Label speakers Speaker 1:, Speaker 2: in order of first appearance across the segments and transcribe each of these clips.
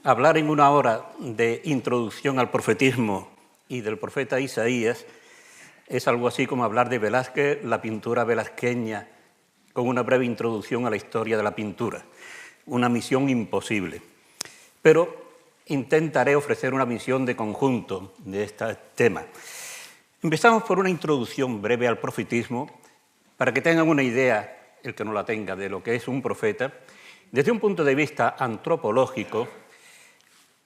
Speaker 1: Hablar en una hora de introducción al profetismo y del profeta Isaías es algo así como hablar de Velázquez, la pintura velazqueña, con una breve introducción a la historia de la pintura. Una misión imposible. Pero intentaré ofrecer una visión de conjunto de este tema. Empezamos por una introducción breve al profetismo, para que tengan una idea, el que no la tenga, de lo que es un profeta. Desde un punto de vista antropológico,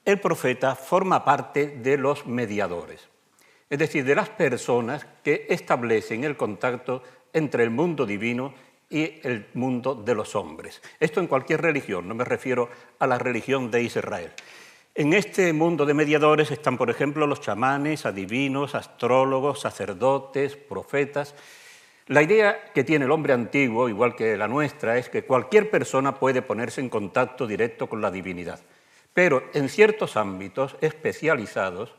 Speaker 1: el profeta forma parte de los mediadores, es decir, de las personas que establecen el contacto entre el mundo divino y el mundo de los hombres. Esto en cualquier religión, no me refiero a la religión de Israel. En este mundo de mediadores están, por ejemplo, los chamanes, adivinos, astrólogos, sacerdotes, profetas. La idea que tiene el hombre antiguo, igual que la nuestra, es que cualquier persona puede ponerse en contacto directo con la divinidad. Pero en ciertos ámbitos especializados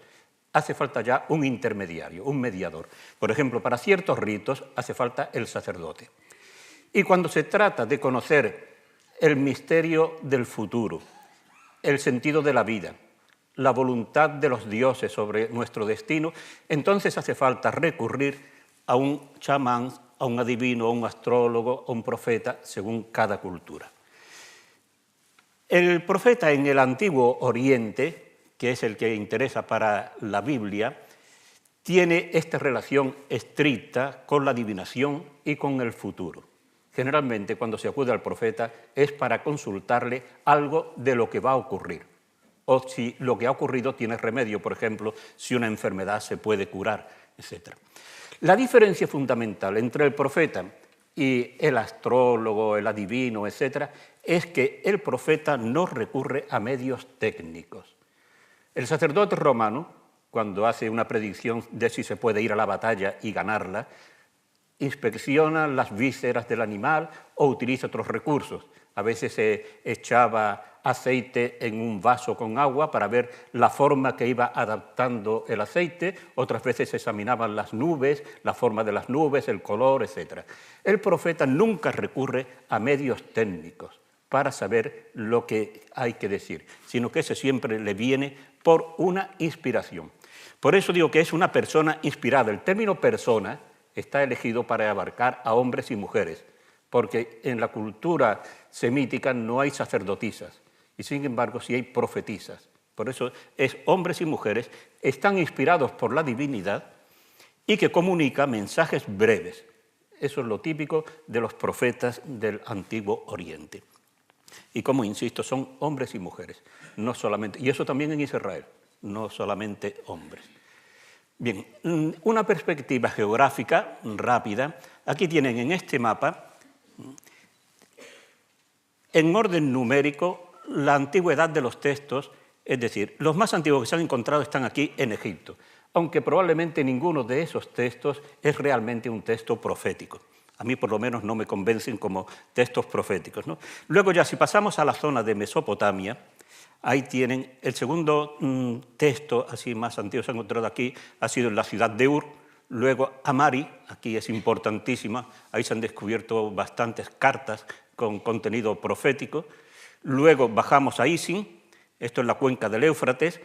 Speaker 1: hace falta ya un intermediario, un mediador. Por ejemplo, para ciertos ritos hace falta el sacerdote. Y cuando se trata de conocer el misterio del futuro, el sentido de la vida, la voluntad de los dioses sobre nuestro destino, entonces hace falta recurrir a un chamán, a un adivino, a un astrólogo, a un profeta, según cada cultura. El profeta en el Antiguo Oriente, que es el que interesa para la Biblia, tiene esta relación estricta con la adivinación y con el futuro. Generalmente, cuando se acude al profeta, es para consultarle algo de lo que va a ocurrir, o si lo que ha ocurrido tiene remedio, por ejemplo, si una enfermedad se puede curar, etc. La diferencia fundamental entre el profeta y el astrólogo, el adivino, etc., es que el profeta no recurre a medios técnicos. El sacerdote romano, cuando hace una predicción de si se puede ir a la batalla y ganarla, inspecciona las vísceras del animal o utiliza otros recursos. A veces se echaba aceite en un vaso con agua para ver la forma que iba adaptando el aceite, otras veces se examinaban las nubes, la forma de las nubes, el color, etc. El profeta nunca recurre a medios técnicos para saber lo que hay que decir, sino que ese siempre le viene por una inspiración. Por eso digo que es una persona inspirada. El término persona está elegido para abarcar a hombres y mujeres, porque en la cultura semítica no hay sacerdotisas, y sin embargo sí hay profetisas. Por eso es hombres y mujeres, están inspirados por la divinidad y que comunica mensajes breves. Eso es lo típico de los profetas del Antiguo Oriente. Y como insisto, son hombres y mujeres, no solamente, y eso también en Israel, no solamente hombres. Bien, una perspectiva geográfica rápida. Aquí tienen en este mapa, en orden numérico, la antigüedad de los textos, es decir, los más antiguos que se han encontrado están aquí en Egipto, aunque probablemente ninguno de esos textos es realmente un texto profético. A mí por lo menos no me convencen como textos proféticos, ¿no? Luego ya si pasamos a la zona de Mesopotamia, ahí tienen el segundo texto así más antiguo que se ha encontrado aquí, ha sido en la ciudad de Ur. Luego Amari, aquí es importantísima, ahí se han descubierto bastantes cartas con contenido profético. Luego bajamos a Isin, esto es la cuenca del Éufrates.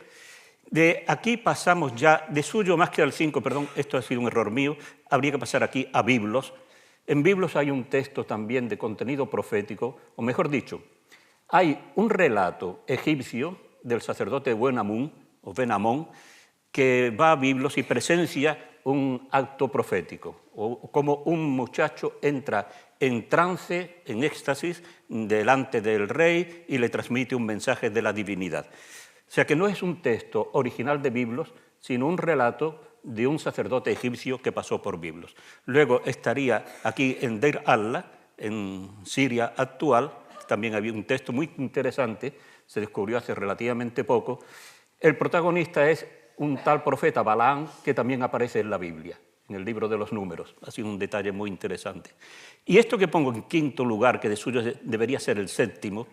Speaker 1: De aquí pasamos ya, de Suyo más que al 5, perdón, esto ha sido un error mío, habría que pasar aquí a Biblos. En Biblos hay un texto también de contenido profético, o mejor dicho, hay un relato egipcio del sacerdote Ben-Amón, que va a Biblos y presencia un acto profético, o como un muchacho entra en trance, en éxtasis, delante del rey y le transmite un mensaje de la divinidad. O sea que no es un texto original de Biblos, sino un relato de un sacerdote egipcio que pasó por Biblos. Luego estaría aquí en Deir Allah, en Siria actual. También había un texto muy interesante, se descubrió hace relativamente poco. El protagonista es un tal profeta Balaam, que también aparece en la Biblia, en el libro de los Números. Ha sido un detalle muy interesante. Y esto que pongo en quinto lugar, que de suyo debería ser el séptimo,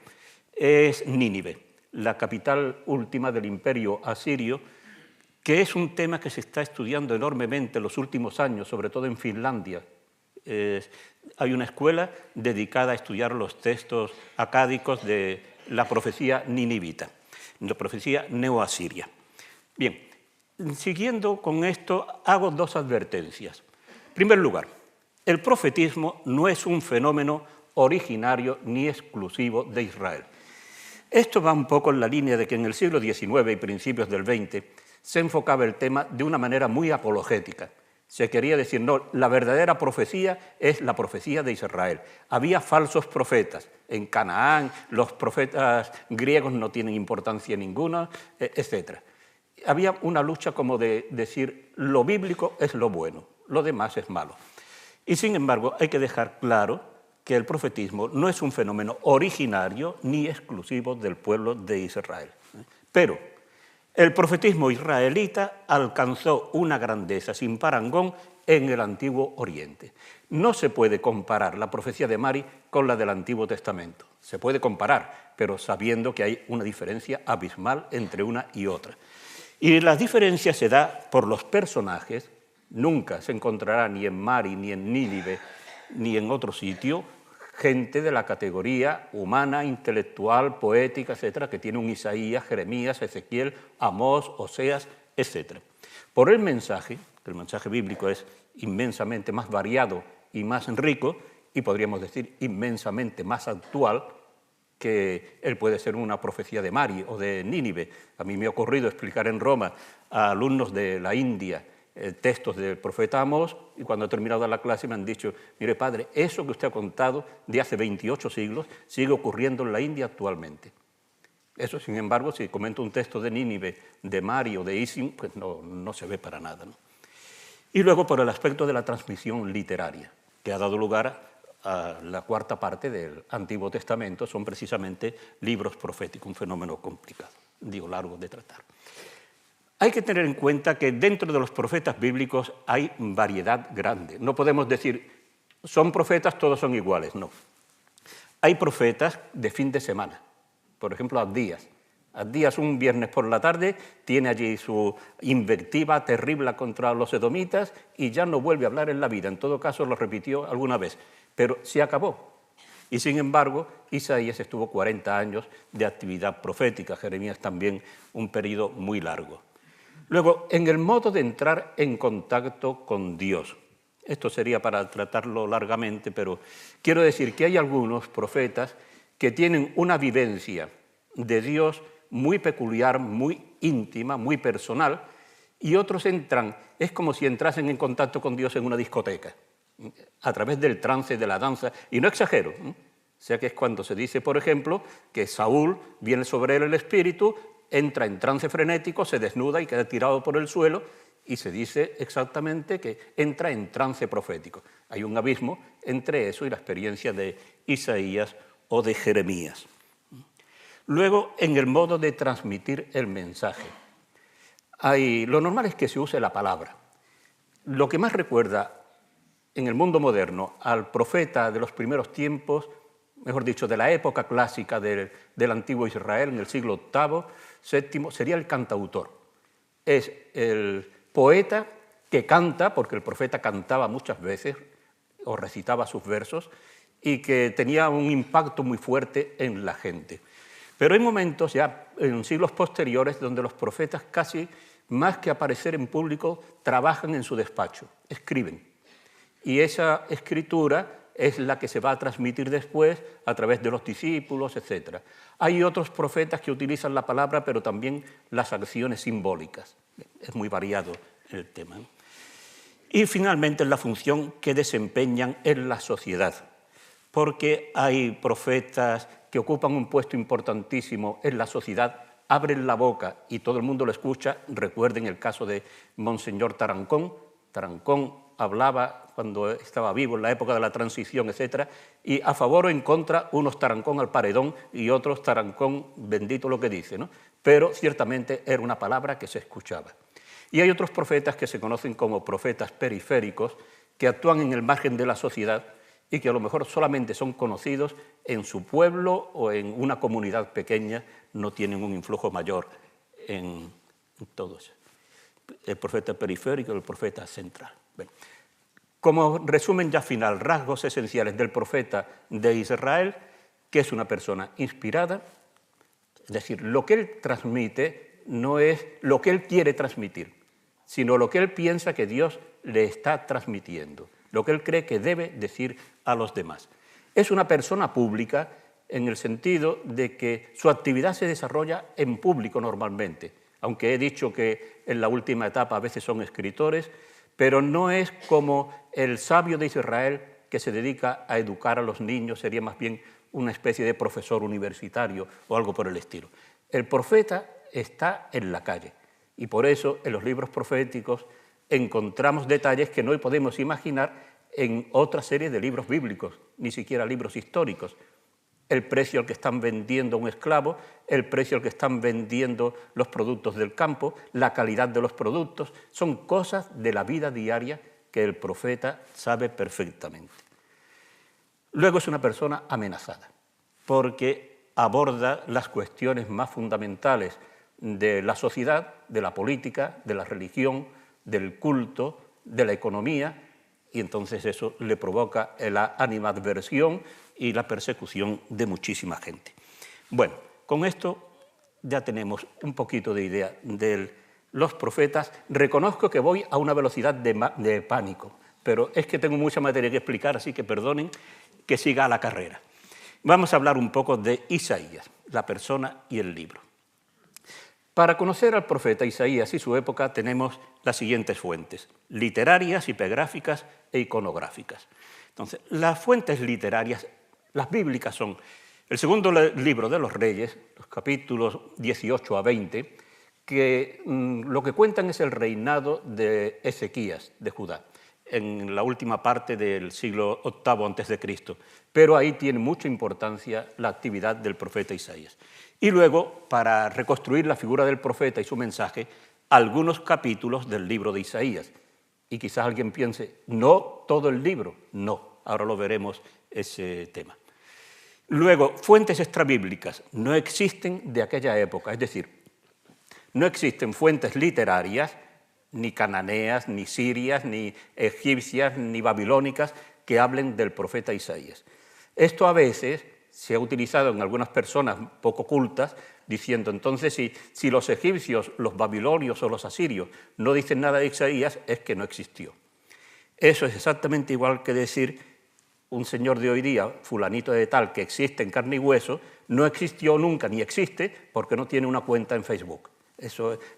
Speaker 1: es Nínive, la capital última del imperio asirio, que es un tema que se está estudiando enormemente en los últimos años, sobre todo en Finlandia. Hay una escuela dedicada a estudiar los textos acádicos de la profecía ninivita. la profecía neoasiria. Bien, siguiendo con esto, hago dos advertencias. En primer lugar, el profetismo no es un fenómeno originario ni exclusivo de Israel. Esto va un poco en la línea de que en el siglo XIX y principios del XX se enfocaba el tema de una manera muy apologética. Se quería decir, no, la verdadera profecía es la profecía de Israel. Había falsos profetas. En Canaán los profetas griegos no tienen importancia ninguna, etc. Había una lucha como de decir, lo bíblico es lo bueno, lo demás es malo. Y sin embargo, hay que dejar claro que el profetismo no es un fenómeno originario ni exclusivo del pueblo de Israel. Pero el profetismo israelita alcanzó una grandeza sin parangón en el Antiguo Oriente. No se puede comparar la profecía de Mari con la del Antiguo Testamento. Se puede comparar, pero sabiendo que hay una diferencia abismal entre una y otra. Y la diferencia se da por los personajes. Nunca se encontrará ni en Mari, ni en Nínive, ni en otro sitio, gente de la categoría humana, intelectual, poética, etcétera, que tiene un Isaías, Jeremías, Ezequiel, Amós, Oseas, etcétera. Por el mensaje, que el mensaje bíblico es inmensamente más variado y más rico, y podríamos decir inmensamente más actual, que él puede ser una profecía de Mari o de Nínive. A mí me ha ocurrido explicar en Roma a alumnos de la India textos del profeta Amós, y cuando he terminado la clase me han dicho, mire padre, eso que usted ha contado de hace 28 siglos sigue ocurriendo en la India actualmente. Eso, sin embargo, si comento un texto de Nínive, de Mari o de Isim, pues no se ve para nada, ¿no? Y luego por el aspecto de la transmisión literaria, que ha dado lugar a la cuarta parte del Antiguo Testamento, son precisamente libros proféticos, un fenómeno complicado, largo de tratar. Hay que tener en cuenta que dentro de los profetas bíblicos hay variedad grande. No podemos decir, son profetas, todos son iguales, no. Hay profetas de fin de semana, por ejemplo, Abdías. Abdías un viernes por la tarde tiene allí su invectiva terrible contra los edomitas y ya no vuelve a hablar en la vida. En todo caso lo repitió alguna vez, pero se acabó. Y sin embargo, Isaías estuvo 40 años de actividad profética, Jeremías también un periodo muy largo. Luego, en el modo de entrar en contacto con Dios. Esto sería para tratarlo largamente, pero quiero decir que hay algunos profetas que tienen una vivencia de Dios muy peculiar, muy íntima, muy personal, y otros entran, es como si entrasen en contacto con Dios en una discoteca, a través del trance de la danza, y no exagero, o sea que es cuando se dice, por ejemplo, que Saúl viene sobre él el espíritu, entra en trance frenético, se desnuda y queda tirado por el suelo, y se dice exactamente que entra en trance profético. Hay un abismo entre eso y la experiencia de Isaías o de Jeremías. Luego, en el modo de transmitir el mensaje. Lo normal es que se use la palabra. Lo que más recuerda en el mundo moderno al profeta de los primeros tiempos, mejor dicho, de la época clásica del antiguo Israel, en el siglo VIII, VII, sería el cantautor. Es el poeta que canta, porque el profeta cantaba muchas veces, o recitaba sus versos, y que tenía un impacto muy fuerte en la gente. Pero hay momentos ya en siglos posteriores donde los profetas casi más que aparecer en público trabajan en su despacho, escriben. Y esa escritura es la que se va a transmitir después a través de los discípulos, etc. Hay otros profetas que utilizan la palabra, pero también las acciones simbólicas. Es muy variado el tema. Y finalmente la función que desempeñan en la sociedad, porque hay profetas que ocupan un puesto importantísimo en la sociedad, abren la boca y todo el mundo lo escucha. Recuerden el caso de Monseñor Tarancón. Tarancón hablaba cuando estaba vivo, en la época de la transición, etc., y a favor o en contra, unos Tarancón al paredón y otros Tarancón, bendito lo que dice, ¿no? Pero ciertamente era una palabra que se escuchaba. Y hay otros profetas que se conocen como profetas periféricos, que actúan en el margen de la sociedad y que a lo mejor solamente son conocidos en su pueblo o en una comunidad pequeña, no tienen un influjo mayor en todos. El profeta periférico y el profeta central. Bueno, como resumen ya final, rasgos esenciales del profeta de Israel, que es una persona inspirada, Es decir, lo que él transmite no es lo que él quiere transmitir, sino lo que él piensa que Dios le está transmitiendo, lo que él cree que debe decir a los demás. Es una persona pública en el sentido de que su actividad se desarrolla en público normalmente, aunque he dicho que en la última etapa a veces son escritores, pero no es como el sabio de Israel que se dedica a educar a los niños, sería más bien una especie de profesor universitario o algo por el estilo. El profeta está en la calle y por eso en los libros proféticos encontramos detalles que no podemos imaginar en otra serie de libros bíblicos, ni siquiera libros históricos. El precio al que están vendiendo un esclavo, el precio al que están vendiendo los productos del campo, la calidad de los productos, son cosas de la vida diaria que el profeta sabe perfectamente. Luego es una persona amenazada, porque aborda las cuestiones más fundamentales de la sociedad, de la política, de la religión, del culto, de la economía, y entonces eso le provoca la animadversión y la persecución de muchísima gente. Bueno, con esto ya tenemos un poquito de idea de los profetas. Reconozco que voy a una velocidad de pánico, pero es que tengo mucha materia que explicar, así que perdonen que siga a la carrera. Vamos a hablar un poco de Isaías, la persona y el libro. Para conocer al profeta Isaías y su época tenemos las siguientes fuentes, literarias, epigráficas e iconográficas. Entonces, las fuentes literarias, las bíblicas son el segundo libro de los Reyes, los capítulos 18 a 20, que lo que cuentan es el reinado de Ezequías, de Judá, en la última parte del siglo VIII a.C., pero ahí tiene mucha importancia la actividad del profeta Isaías. Y luego, para reconstruir la figura del profeta y su mensaje, algunos capítulos del libro de Isaías. Y quizás alguien piense, no todo el libro, no, ahora lo veremos ese tema. Luego, fuentes extrabíblicas no existen de aquella época, es decir, no existen fuentes literarias, ni cananeas, ni sirias, ni egipcias, ni babilónicas, que hablen del profeta Isaías. Esto a veces se ha utilizado en algunas personas poco cultas, diciendo entonces si los egipcios, los babilonios o los asirios no dicen nada de Isaías, es que no existió. Eso es exactamente igual que decir un señor de hoy día, fulanito de tal, que existe en carne y hueso, no existió nunca ni existe porque no tiene una cuenta en Facebook.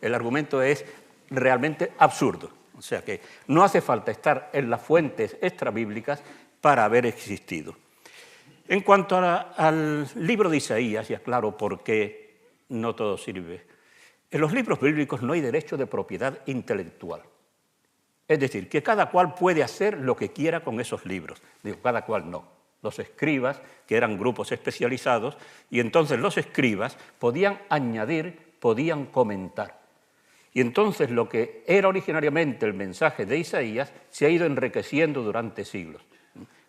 Speaker 1: El argumento es realmente absurdo. O sea que no hace falta estar en las fuentes extrabíblicas para haber existido. En cuanto al libro de Isaías, y aclaro por qué no todo sirve, en los libros bíblicos no hay derecho de propiedad intelectual. Es decir, que cada cual puede hacer lo que quiera con esos libros. Digo, cada cual no. Los escribas, que eran grupos especializados, y entonces los escribas podían añadir, podían comentar. Y entonces lo que era originariamente el mensaje de Isaías se ha ido enriqueciendo durante siglos.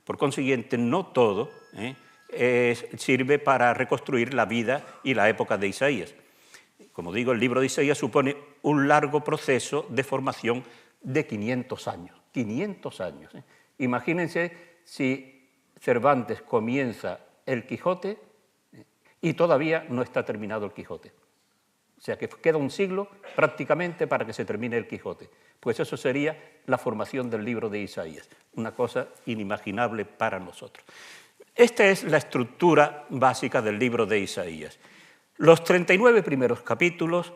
Speaker 1: Por consiguiente, no todo sirve para reconstruir la vida y la época de Isaías. Como digo, el libro de Isaías supone un largo proceso de formación de 500 años. 500 años. Imagínense si Cervantes comienza el Quijote y todavía no está terminado el Quijote. O sea que queda un siglo prácticamente para que se termine el Quijote. Pues eso sería la formación del libro de Isaías, una cosa inimaginable para nosotros. Esta es la estructura básica del libro de Isaías. Los 39 primeros capítulos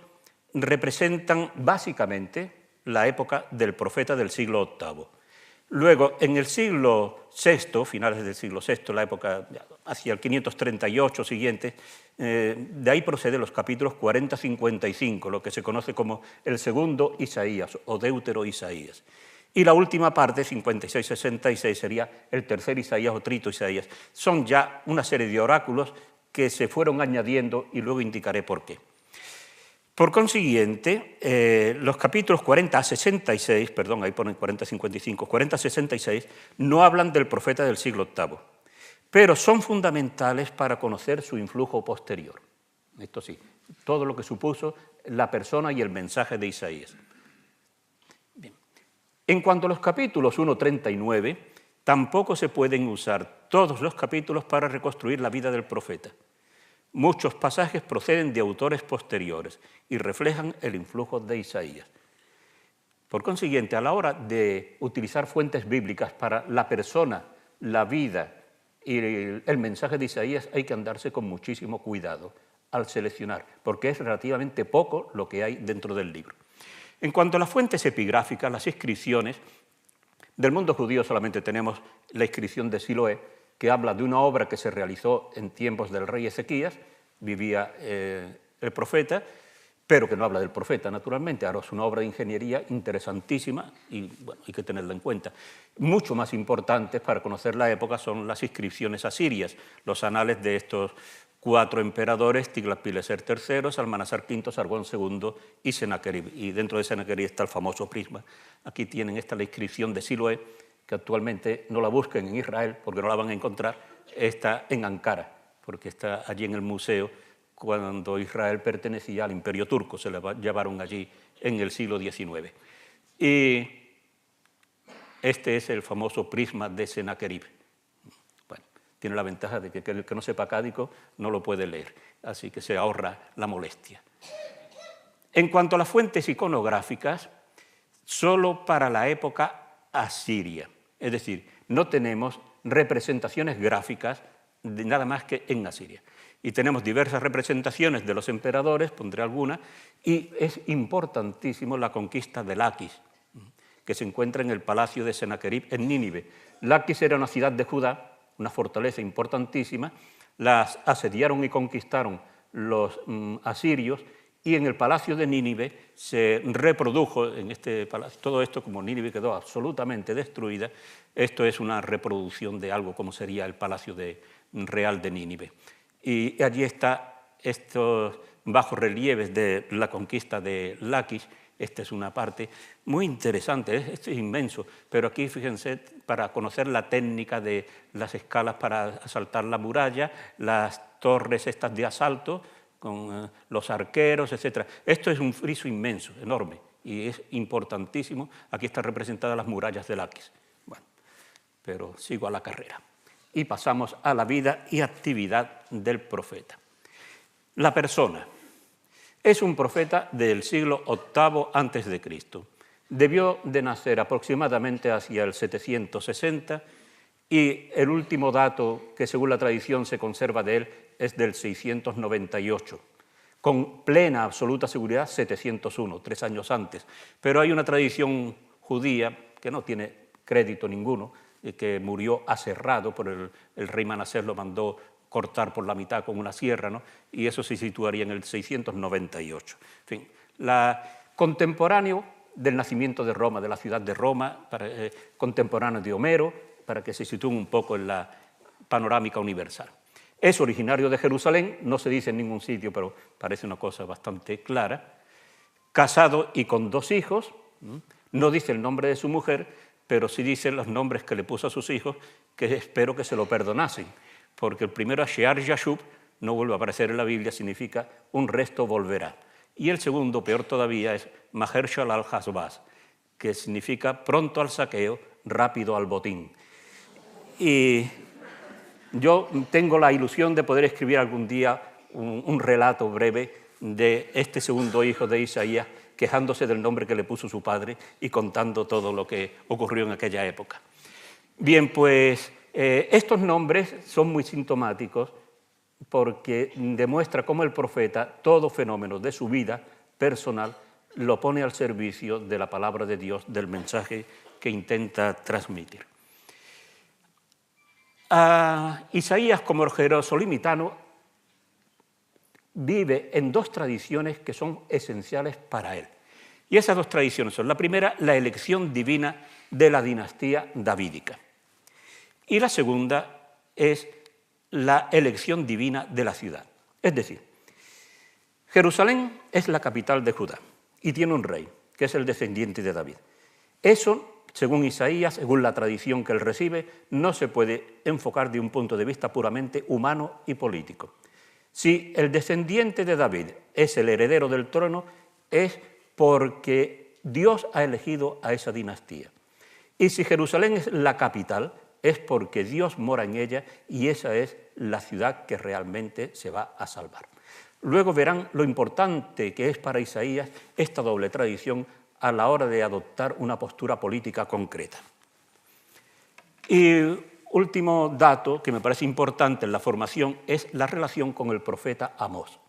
Speaker 1: representan básicamente la época del profeta del siglo VIII. Luego, en el siglo VI, finales del siglo VI, la época hacia el 538 siguiente, de ahí proceden los capítulos 40-55, lo que se conoce como el segundo Isaías o Deutero Isaías. Y la última parte, 56-66, sería el tercer Isaías o trito Isaías. Son ya una serie de oráculos que se fueron añadiendo y luego indicaré por qué. Por consiguiente, los capítulos 40-66, perdón, ahí ponen 40-55, 40-66, no hablan del profeta del siglo VIII, pero son fundamentales para conocer su influjo posterior. Esto sí, todo lo que supuso la persona y el mensaje de Isaías. Bien. En cuanto a los capítulos 1-39, tampoco se pueden usar todos los capítulos para reconstruir la vida del profeta. Muchos pasajes proceden de autores posteriores y reflejan el influjo de Isaías. Por consiguiente, a la hora de utilizar fuentes bíblicas para la persona, la vida y el mensaje de Isaías, hay que andarse con muchísimo cuidado al seleccionar, porque es relativamente poco lo que hay dentro del libro. En cuanto a las fuentes epigráficas, las inscripciones, del mundo judío solamente tenemos la inscripción de Siloé, que habla de una obra que se realizó en tiempos del rey Ezequías, vivía el profeta, pero que no habla del profeta, naturalmente. Ahora es una obra de ingeniería interesantísima y bueno, hay que tenerla en cuenta. Mucho más importantes para conocer la época son las inscripciones asirias, los anales de estos 4 emperadores, Tiglat-Pileser III, Salmanasar V, Sargón II y Sennacherib. Y dentro de Sennacherib está el famoso prisma. Aquí tienen esta la inscripción de Siloé, que actualmente no la busquen en Israel porque no la van a encontrar, está en Ankara, porque está allí en el museo. Cuando Israel pertenecía al Imperio Turco, se la llevaron allí en el siglo XIX. Y este es el famoso prisma de Sennacherib. Bueno, tiene la ventaja de que el que no sepa cádico no lo puede leer, así que se ahorra la molestia. En cuanto a las fuentes iconográficas, solo para la época asiria, es decir, no tenemos representaciones gráficas de nada más que en Asiria. Y tenemos diversas representaciones de los emperadores, pondré alguna, y es importantísimo la conquista de Laquis, que se encuentra en el palacio de Sennacherib en Nínive. Laquis era una ciudad de Judá, una fortaleza importantísima, las asediaron y conquistaron los asirios, y en el palacio de Nínive se reprodujo, en este palacio, todo esto, como Nínive quedó absolutamente destruida, esto es una reproducción de algo como sería el palacio real de Nínive. Y allí están estos bajorrelieves de la conquista de Laquis. Esta es una parte muy interesante, esto es inmenso, pero aquí fíjense, para conocer la técnica de las escalas para asaltar la muralla, las torres estas de asalto, con los arqueros, etc. Esto es un friso inmenso, enorme, y es importantísimo. Aquí están representadas las murallas de Laquis. Bueno, pero sigo a la carrera. Y pasamos a la vida y actividad del profeta. La persona. Es un profeta del siglo VIII a.C. Debió de nacer aproximadamente hacia el 760 y el último dato que según la tradición se conserva de él es del 698. Con plena, absoluta seguridad, 701, 3 años antes. Pero hay una tradición judía que no tiene crédito ninguno, que murió aserrado, por el rey Manasés lo mandó cortar por la mitad con una sierra, ¿no? Y eso se situaría en el 698. En fin, contemporáneo del nacimiento de Roma, de la ciudad de Roma, contemporáneo de Homero, para que se sitúen un poco en la panorámica universal. Es originario de Jerusalén, no se dice en ningún sitio, pero parece una cosa bastante clara. Casado y con 2 hijos, no dice el nombre de su mujer, pero sí dice los nombres que le puso a sus hijos, que espero que se lo perdonasen, porque el primero es Shear Yashub, no vuelve a aparecer en la Biblia, significa un resto volverá. Y el segundo, peor todavía, es Mahershal al-Hasbaz, que significa pronto al saqueo, rápido al botín. Y yo tengo la ilusión de poder escribir algún día un relato breve de este segundo hijo de Isaías, quejándose del nombre que le puso su padre y contando todo lo que ocurrió en aquella época. Bien, pues estos nombres son muy sintomáticos porque demuestra cómo el profeta, todo fenómeno de su vida personal, lo pone al servicio de la palabra de Dios, del mensaje que intenta transmitir. Isaías, como jerosolimitano, vive en 2 tradiciones que son esenciales para él. Y esas 2 tradiciones son, la primera, la elección divina de la dinastía davídica. Y la segunda es la elección divina de la ciudad. Es decir, Jerusalén es la capital de Judá y tiene un rey, que es el descendiente de David. Eso, según Isaías, según la tradición que él recibe, no se puede enfocar de un punto de vista puramente humano y político. Si el descendiente de David es el heredero del trono, es porque Dios ha elegido a esa dinastía. Y si Jerusalén es la capital, es porque Dios mora en ella y esa es la ciudad que realmente se va a salvar. Luego verán lo importante que es para Isaías esta doble tradición a la hora de adoptar una postura política concreta. Y último dato que me parece importante en la formación es la relación con el profeta Amós.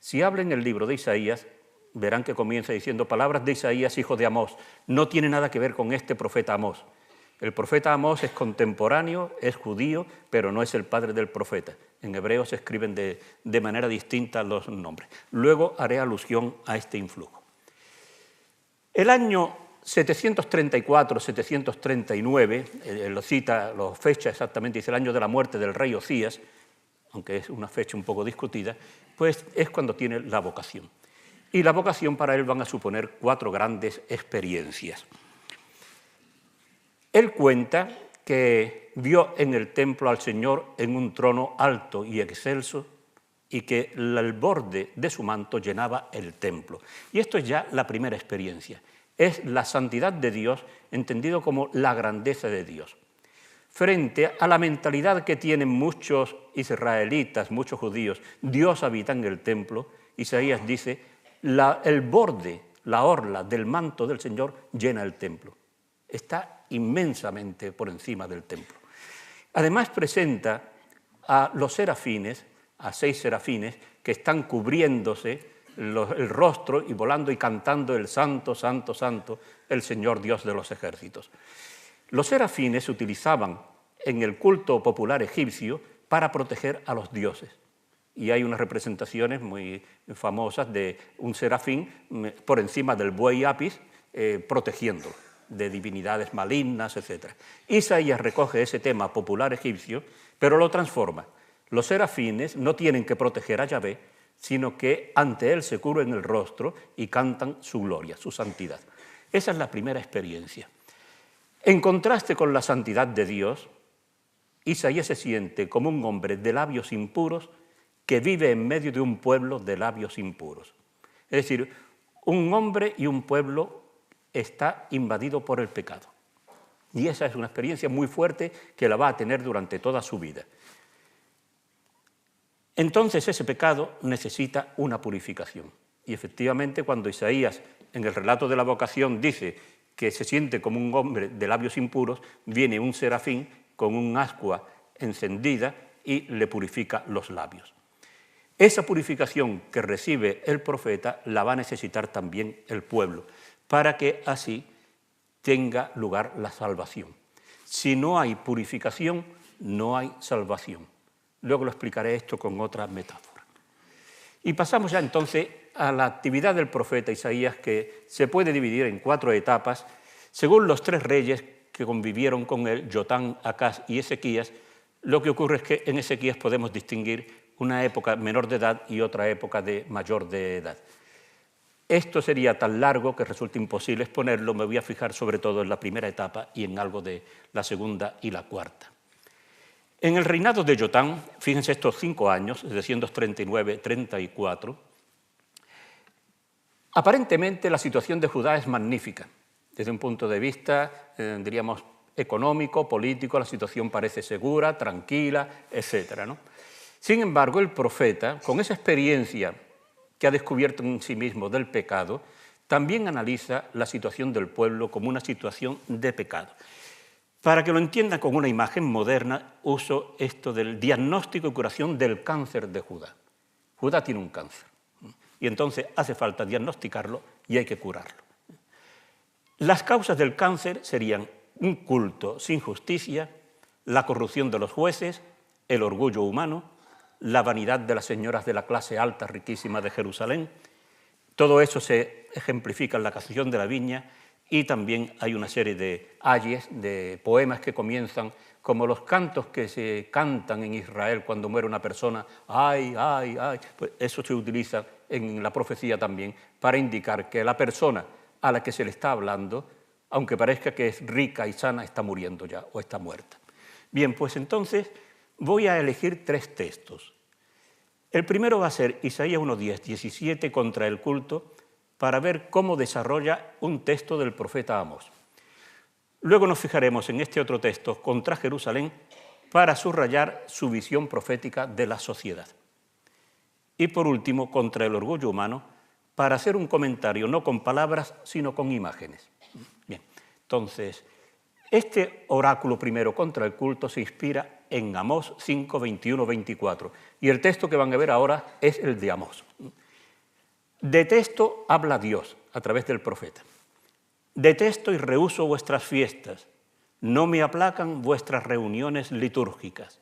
Speaker 1: Si hablan el libro de Isaías, verán que comienza diciendo palabras de Isaías, hijo de Amós. No tiene nada que ver con este profeta Amós. El profeta Amós es contemporáneo, es judío, pero no es el padre del profeta. En hebreo se escriben de manera distinta los nombres. Luego haré alusión a este influjo. El año 734-739, lo cita, lo fecha exactamente, dice el año de la muerte del rey Ocías, aunque es una fecha un poco discutida, pues es cuando tiene la vocación. Y la vocación para él van a suponer 4 grandes experiencias. Él cuenta que vio en el templo al Señor en un trono alto y excelso y que el borde de su manto llenaba el templo. Y esto es ya la primera experiencia. Es la santidad de Dios entendido como la grandeza de Dios. Frente a la mentalidad que tienen muchos israelitas, muchos judíos, Dios habita en el templo, Isaías dice, el borde, la orla del manto del Señor llena el templo. Está inmensamente por encima del templo. Además presenta a los serafines, a 6 serafines, que están cubriéndose el rostro y volando y cantando el santo, santo, santo, el Señor Dios de los ejércitos. Los serafines se utilizaban en el culto popular egipcio para proteger a los dioses. Y hay unas representaciones muy famosas de un serafín por encima del buey Apis protegiéndolo de divinidades malignas, etc. Isaías recoge ese tema popular egipcio, pero lo transforma. Los serafines no tienen que proteger a Yahvé, sino que ante él se cubren el rostro y cantan su gloria, su santidad. Esa es la primera experiencia. En contraste con la santidad de Dios, Isaías se siente como un hombre de labios impuros que vive en medio de un pueblo de labios impuros. Es decir, un hombre y un pueblo está invadido por el pecado. Y esa es una experiencia muy fuerte que la va a tener durante toda su vida. Entonces ese pecado necesita una purificación. Y efectivamente cuando Isaías en el relato de la vocación dice que se siente como un hombre de labios impuros, viene un serafín con un ascua encendida y le purifica los labios. Esa purificación que recibe el profeta la va a necesitar también el pueblo, para que así tenga lugar la salvación. Si no hay purificación, no hay salvación. Luego lo explicaré esto con otra metáfora. Y pasamos ya entonces a la actividad del profeta Isaías, que se puede dividir en 4 etapas, según los 3 reyes que convivieron con él, Jotán, Acaz y Ezequías. Lo que ocurre es que en Ezequías podemos distinguir una época menor de edad y otra época de mayor de edad. Esto sería tan largo que resulta imposible exponerlo, me voy a fijar sobre todo en la primera etapa y en algo de la segunda y la cuarta. En el reinado de Jotán, fíjense estos 5 años, de 239-34, aparentemente la situación de Judá es magnífica. Desde un punto de vista, diríamos, económico, político, la situación parece segura, tranquila, etc., ¿no? Sin embargo, el profeta, con esa experiencia que ha descubierto en sí mismo del pecado, también analiza la situación del pueblo como una situación de pecado. Para que lo entiendan con una imagen moderna, uso esto del diagnóstico y curación del cáncer de Judá. Judá tiene un cáncer y entonces hace falta diagnosticarlo y hay que curarlo. Las causas del cáncer serían un culto sin justicia, la corrupción de los jueces, el orgullo humano, la vanidad de las señoras de la clase alta riquísima de Jerusalén. Todo eso se ejemplifica en la canción de la viña y también hay una serie de ayes, de poemas que comienzan como los cantos que se cantan en Israel cuando muere una persona, ay, ay, ay. Pues eso se utiliza en la profecía también para indicar que la persona a la que se le está hablando, aunque parezca que es rica y sana, está muriendo ya o está muerta. Bien, pues entonces voy a elegir 3 textos. El primero va a ser Isaías 1:10, 17 contra el culto, para ver cómo desarrolla un texto del profeta Amós. Luego nos fijaremos en este otro texto contra Jerusalén para subrayar su visión profética de la sociedad. Y por último, contra el orgullo humano, para hacer un comentario no con palabras, sino con imágenes. Bien, entonces, este oráculo primero contra el culto se inspira en Amós 5, 21, 24. Y el texto que van a ver ahora es el de Amós. Detesto, habla Dios a través del profeta. Detesto y rehúso vuestras fiestas. No me aplacan vuestras reuniones litúrgicas.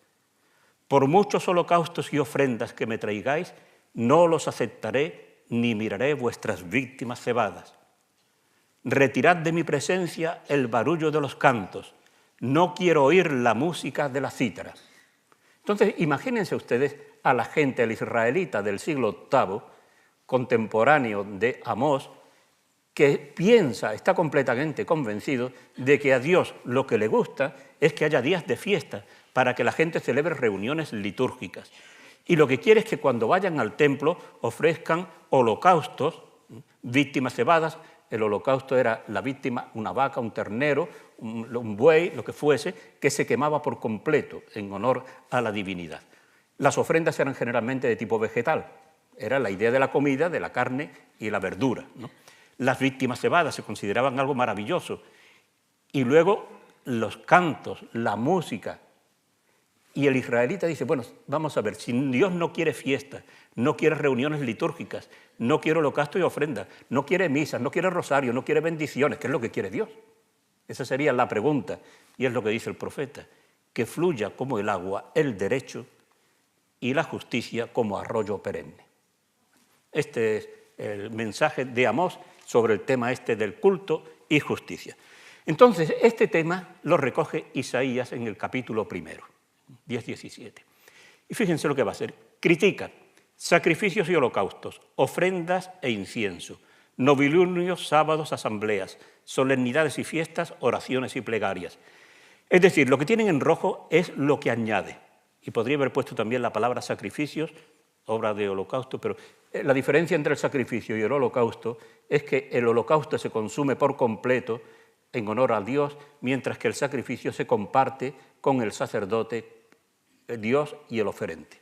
Speaker 1: Por muchos holocaustos y ofrendas que me traigáis, no los aceptaré ni miraré vuestras víctimas cebadas. Retirad de mi presencia el barullo de los cantos. No quiero oír la música de la cítara. Entonces, imagínense ustedes a la gente, al israelita del siglo VIII, contemporáneo de Amós, que piensa, está completamente convencido de que a Dios lo que le gusta es que haya días de fiesta para que la gente celebre reuniones litúrgicas. Y lo que quiere es que cuando vayan al templo ofrezcan holocaustos, víctimas cebadas. El holocausto era la víctima, una vaca, un ternero, un buey, lo que fuese, que se quemaba por completo en honor a la divinidad. Las ofrendas eran generalmente de tipo vegetal. Era la idea de la comida, de la carne y la verdura, ¿no? Las víctimas cebadas se consideraban algo maravilloso. Y luego los cantos, la música. Y el israelita dice, bueno, vamos a ver, si Dios no quiere fiestas, no quiere reuniones litúrgicas, no quiere holocausto y ofrendas, no quiere misas, no quiere rosario, no quiere bendiciones, ¿qué es lo que quiere Dios? Esa sería la pregunta, y es lo que dice el profeta, que fluya como el agua el derecho y la justicia como arroyo perenne. Este es el mensaje de Amós sobre el tema este del culto y justicia. Entonces, este tema lo recoge Isaías en el capítulo 10-17. Y fíjense lo que va a hacer. Critica sacrificios y holocaustos, ofrendas e incienso, novilunios, sábados, asambleas, solemnidades y fiestas, oraciones y plegarias. Es decir, lo que tienen en rojo es lo que añade. Y podría haber puesto también la palabra sacrificios, obra de holocausto, pero la diferencia entre el sacrificio y el holocausto es que el holocausto se consume por completo en honor a Dios, mientras que el sacrificio se comparte con el sacerdote, Dios y el oferente.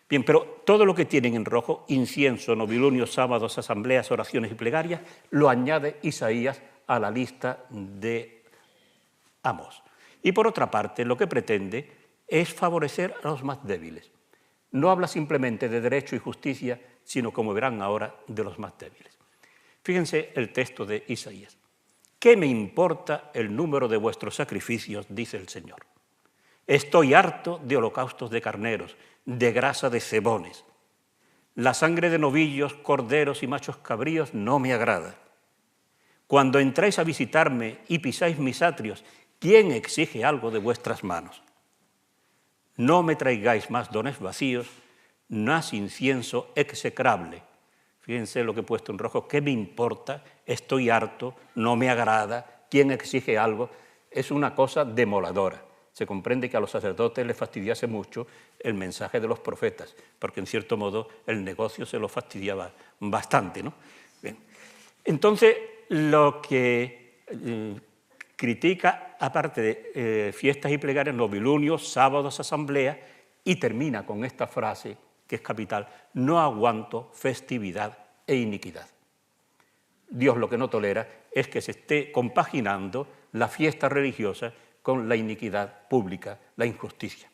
Speaker 1: Bien, pero todo lo que tienen en rojo, incienso, novilunios, sábados, asambleas, oraciones y plegarias, lo añade Isaías a la lista de Amós. Y por otra parte, lo que pretende es favorecer a los más débiles. No habla simplemente de derecho y justicia, sino, como verán ahora, de los más débiles. Fíjense el texto de Isaías. ¿Qué me importa el número de vuestros sacrificios?, dice el Señor. Estoy harto de holocaustos de carneros, de grasa de cebones. La sangre de novillos, corderos y machos cabríos no me agrada. Cuando entráis a visitarme y pisáis mis atrios, ¿quién exige algo de vuestras manos? No me traigáis más dones vacíos, más incienso execrable. Fíjense lo que he puesto en rojo. ¿Qué me importa? Estoy harto, no me agrada. ¿Quién exige algo? Es una cosa demoledora. Se comprende que a los sacerdotes les fastidiase mucho el mensaje de los profetas, porque en cierto modo el negocio se lo fastidiaba bastante, ¿no? Bien. Entonces, lo que critica, aparte de fiestas y plegarias, novilunios, sábados, asambleas, y termina con esta frase, que es capital: no aguanto festividad e iniquidad. Dios lo que no tolera es que se esté compaginando la fiesta religiosa con la iniquidad pública, la injusticia.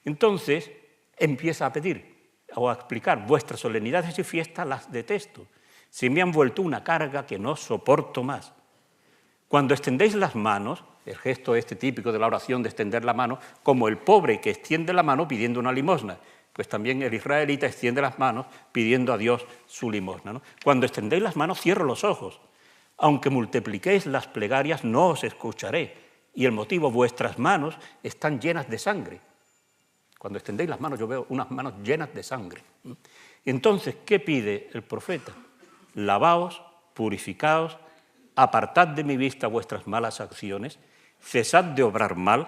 Speaker 1: Entonces empieza a pedir o a explicar: vuestras solemnidades y fiestas las detesto, se me han vuelto una carga que no soporto más. Cuando extendéis las manos, el gesto este típico de la oración de extender la mano, como el pobre que extiende la mano pidiendo una limosna, pues también el israelita extiende las manos pidiendo a Dios su limosna, ¿no? Cuando extendéis las manos, cierro los ojos. Aunque multipliquéis las plegarias, no os escucharé. Y el motivo, vuestras manos están llenas de sangre. Cuando extendéis las manos, yo veo unas manos llenas de sangre. Entonces, ¿qué pide el profeta? Lavaos, purificaos, apartad de mi vista vuestras malas acciones, cesad de obrar mal.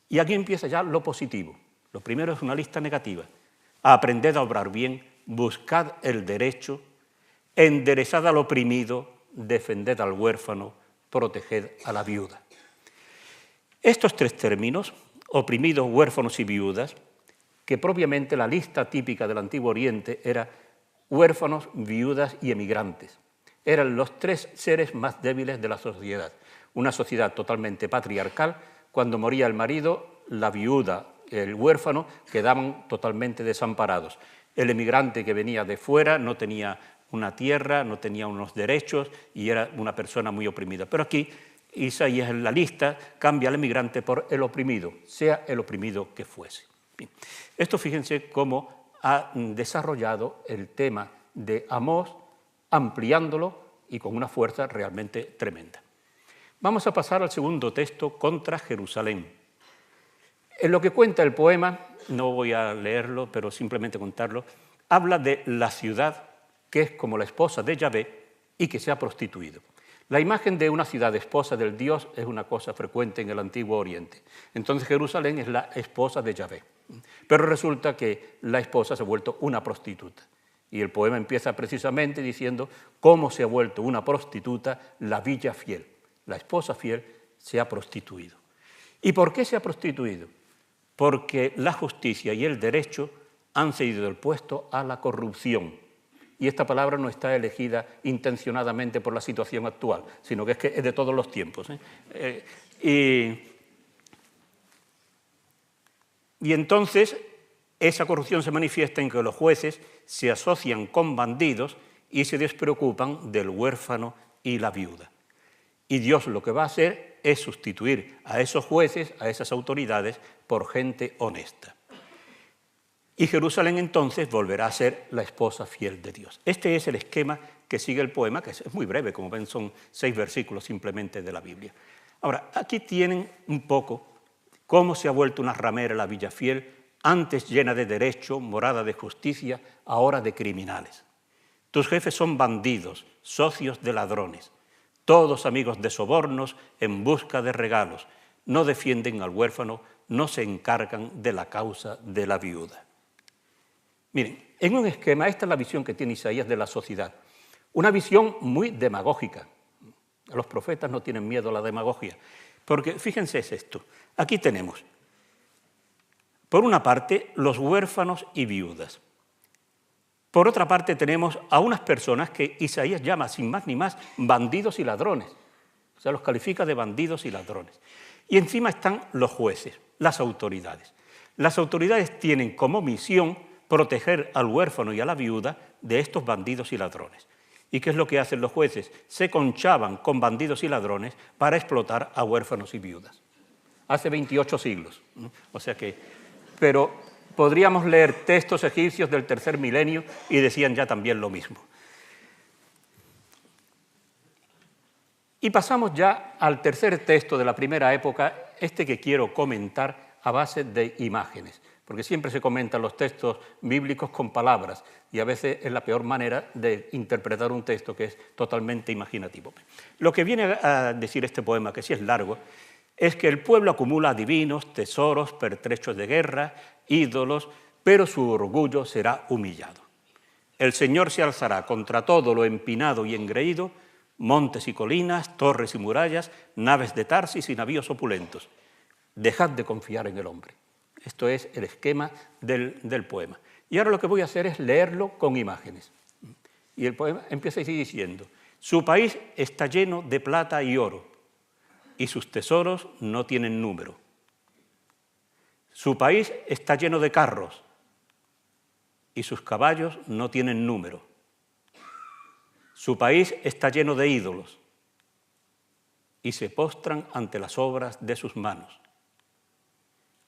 Speaker 1: Y aquí empieza ya lo positivo. Lo primero es una lista negativa. Aprended a obrar bien, buscad el derecho, enderezad al oprimido, defended al huérfano, proteged a la viuda. Estos tres términos, oprimidos, huérfanos y viudas, que propiamente la lista típica del Antiguo Oriente era huérfanos, viudas y emigrantes. Eran los tres seres más débiles de la sociedad. Una sociedad totalmente patriarcal. Cuando moría el marido, la viuda, el huérfano, quedaban totalmente desamparados. El emigrante que venía de fuera no tenía una tierra, no tenía unos derechos y era una persona muy oprimida. Pero aquí Isaías en la lista cambia al emigrante por el oprimido, sea el oprimido que fuese. Bien. Esto fíjense cómo ha desarrollado el tema de Amós, ampliándolo y con una fuerza realmente tremenda. Vamos a pasar al segundo texto, contra Jerusalén. En lo que cuenta el poema, no voy a leerlo, pero simplemente contarlo, habla de la ciudad que es como la esposa de Yahvé y que se ha prostituido. La imagen de una ciudad esposa del Dios es una cosa frecuente en el Antiguo Oriente. Entonces Jerusalén es la esposa de Yahvé. Pero resulta que la esposa se ha vuelto una prostituta. Y el poema empieza precisamente diciendo cómo se ha vuelto una prostituta la villa fiel. La esposa fiel se ha prostituido. ¿Y por qué se ha prostituido? Porque la justicia y el derecho han cedido el puesto a la corrupción. Y esta palabra no está elegida intencionadamente por la situación actual, sino que es de todos los tiempos. Y entonces esa corrupción se manifiesta en que los jueces se asocian con bandidos y se despreocupan del huérfano y la viuda. Y Dios lo que va a hacer es sustituir a esos jueces, a esas autoridades, por gente honesta. Y Jerusalén entonces volverá a ser la esposa fiel de Dios. Este es el esquema que sigue el poema, que es muy breve, como ven, son 6 versículos simplemente de la Biblia. Ahora, aquí tienen un poco cómo se ha vuelto una ramera la villa fiel, antes llena de derecho, morada de justicia, ahora de criminales. Tus jefes son bandidos, socios de ladrones, todos amigos de sobornos en busca de regalos, no defienden al huérfano, no se encargan de la causa de la viuda. Miren, en un esquema, esta es la visión que tiene Isaías de la sociedad, una visión muy demagógica. Los profetas no tienen miedo a la demagogia, porque fíjense es esto, aquí tenemos, por una parte, los huérfanos y viudas. Por otra parte, tenemos a unas personas que Isaías llama, sin más ni más, bandidos y ladrones. O sea, los califica de bandidos y ladrones. Y encima están los jueces, las autoridades. Las autoridades tienen como misión proteger al huérfano y a la viuda de estos bandidos y ladrones. ¿Y qué es lo que hacen los jueces? Se conchaban con bandidos y ladrones para explotar a huérfanos y viudas. Hace 28 siglos. O sea que, pero podríamos leer textos egipcios del tercer milenio y decían ya también lo mismo. Y pasamos ya al tercer texto de la primera época, este que quiero comentar a base de imágenes, porque siempre se comentan los textos bíblicos con palabras y a veces es la peor manera de interpretar un texto que es totalmente imaginativo. Lo que viene a decir este poema, que sí es largo, es que el pueblo acumula adivinos, tesoros, pertrechos de guerra, ídolos, pero su orgullo será humillado. El Señor se alzará contra todo lo empinado y engreído, montes y colinas, torres y murallas, naves de Tarsis y navíos opulentos. Dejad de confiar en el hombre. Esto es el esquema del poema. Y ahora lo que voy a hacer es leerlo con imágenes. Y el poema empieza así diciendo, su país está lleno de plata y oro, y sus tesoros no tienen número. Su país está lleno de carros, y sus caballos no tienen número. Su país está lleno de ídolos, y se postran ante las obras de sus manos.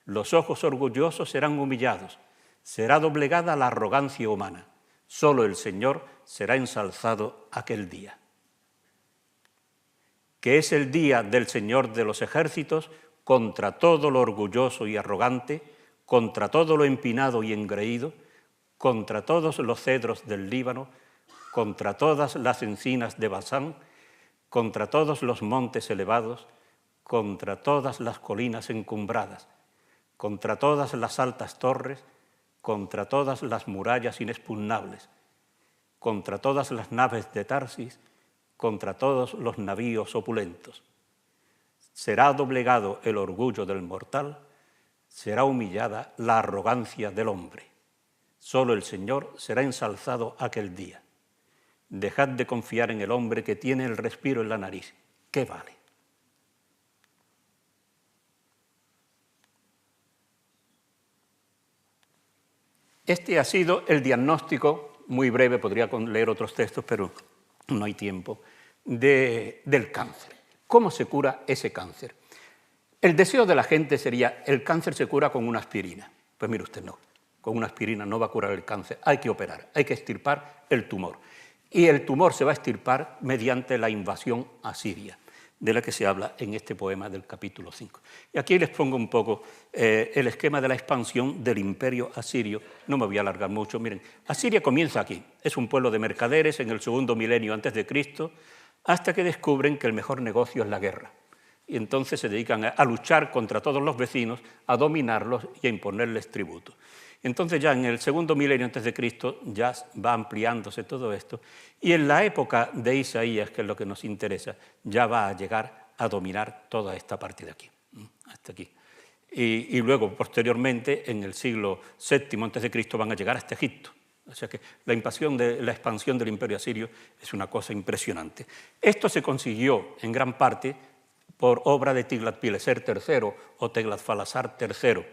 Speaker 1: Los ojos orgullosos serán humillados, será doblegada la arrogancia humana. Solo el Señor será ensalzado aquel día. Que es el día del Señor de los ejércitos contra todo lo orgulloso y arrogante, contra todo lo empinado y engreído, contra todos los cedros del Líbano, contra todas las encinas de Basán, contra todos los montes elevados, contra todas las colinas encumbradas, contra todas las altas torres, contra todas las murallas inexpugnables, contra todas las naves de Tarsis, contra todos los navíos opulentos. será doblegado el orgullo del mortal, será humillada la arrogancia del hombre. Solo el Señor será ensalzado aquel día. Dejad de confiar en el hombre que tiene el respiro en la nariz. ¿Qué vale? Este ha sido el diagnóstico, muy breve, podría leer otros textos, pero no hay tiempo, del cáncer. ¿Cómo se cura ese cáncer? El deseo de la gente sería, el cáncer se cura con una aspirina. Pues mire usted, no, con una aspirina no va a curar el cáncer, hay que operar, hay que extirpar el tumor. Y el tumor se va a extirpar mediante la invasión asiria, de la que se habla en este poema del capítulo 5. Y aquí les pongo un poco el esquema de la expansión del imperio asirio. No me voy a alargar mucho. Miren, Asiria comienza aquí. Es un pueblo de mercaderes en el 2.º milenio antes de Cristo, hasta que descubren que el mejor negocio es la guerra. Y entonces se dedican a luchar contra todos los vecinos, a dominarlos y a imponerles tributo. Entonces ya en el 2.º milenio antes de Cristo ya va ampliándose todo esto, y en la época de Isaías, que es lo que nos interesa, ya va a llegar a dominar toda esta parte de aquí, hasta aquí. Y luego, posteriormente, en el siglo VII antes de Cristo, van a llegar hasta Egipto. O sea que la expansión del imperio asirio es una cosa impresionante. Esto se consiguió en gran parte por obra de Tiglat-Pileser III o Teglat-Falasar III,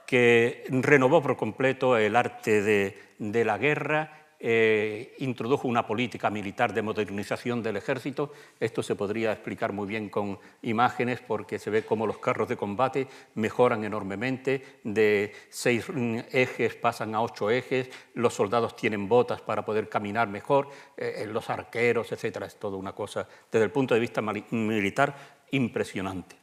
Speaker 1: que renovó por completo el arte de la guerra, introdujo una política militar de modernización del ejército. Esto se podría explicar muy bien con imágenes, porque se ve cómo los carros de combate mejoran enormemente, de 6 ejes pasan a 8 ejes, los soldados tienen botas para poder caminar mejor, los arqueros, etc. Es toda una cosa, desde el punto de vista militar, impresionante.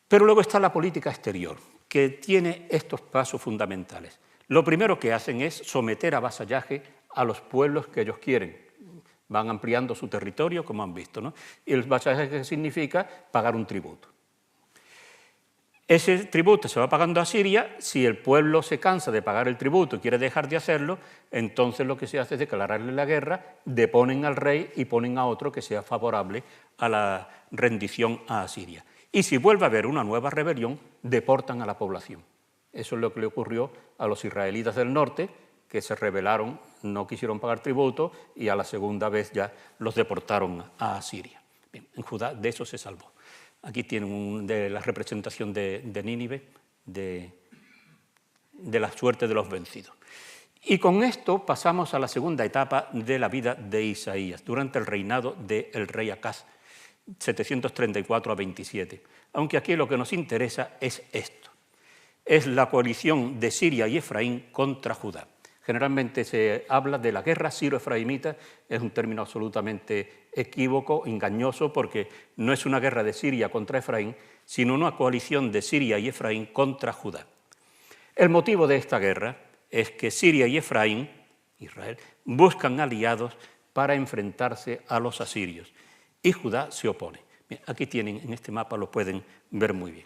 Speaker 1: Pero luego está la política exterior, que tiene estos pasos fundamentales. Lo primero que hacen es someter a vasallaje a los pueblos que ellos quieren. Van ampliando su territorio, como han visto, ¿no? Y el vasallaje significa pagar un tributo. Ese tributo se va pagando a Siria. Si el pueblo se cansa de pagar el tributo y quiere dejar de hacerlo, entonces lo que se hace es declararle la guerra, deponen al rey y ponen a otro que sea favorable a la rendición a Asiria. Y si vuelve a haber una nueva rebelión, deportan a la población. Eso es lo que le ocurrió a los israelitas del norte, que se rebelaron, no quisieron pagar tributo, y a la segunda vez ya los deportaron a Asiria. Bien, en Judá de eso se salvó. Aquí tienen de la representación de Nínive, de la suerte de los vencidos. Y con esto pasamos a la segunda etapa de la vida de Isaías, durante el reinado del rey Acaz, 734 a 27. Aunque aquí lo que nos interesa es esto. Es la coalición de Siria y Efraín contra Judá. Generalmente se habla de la guerra siro-efraimita, es un término absolutamente equívoco, engañoso, porque no es una guerra de Siria contra Efraín, sino una coalición de Siria y Efraín contra Judá. El motivo de esta guerra es que Siria y Efraín, Israel, buscan aliados para enfrentarse a los asirios, y Judá se opone. Bien, aquí tienen, en este mapa lo pueden ver muy bien.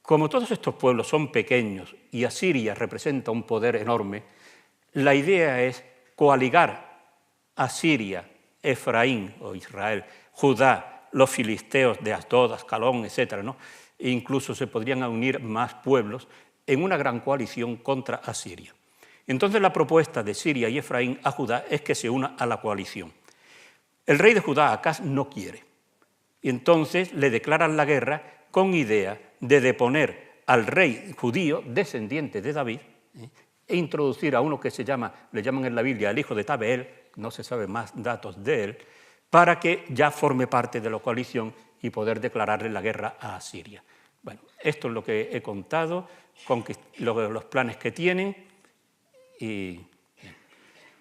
Speaker 1: Como todos estos pueblos son pequeños y Asiria representa un poder enorme, la idea es coaligar a Siria, Efraín o Israel, Judá, los filisteos de Asdod, Ascalón, etc., ¿no? E incluso se podrían unir más pueblos en una gran coalición contra Asiria. Entonces la propuesta de Siria y Efraín a Judá es que se una a la coalición. El rey de Judá, Acaz, no quiere, y entonces le declaran la guerra con idea de deponer al rey judío, descendiente de David, e introducir a uno que le llaman en la Biblia el hijo de Tabeel, no se sabe más datos de él, para que ya forme parte de la coalición y poder declararle la guerra a Asiria. Bueno, esto es lo que he contado, los planes que tienen, y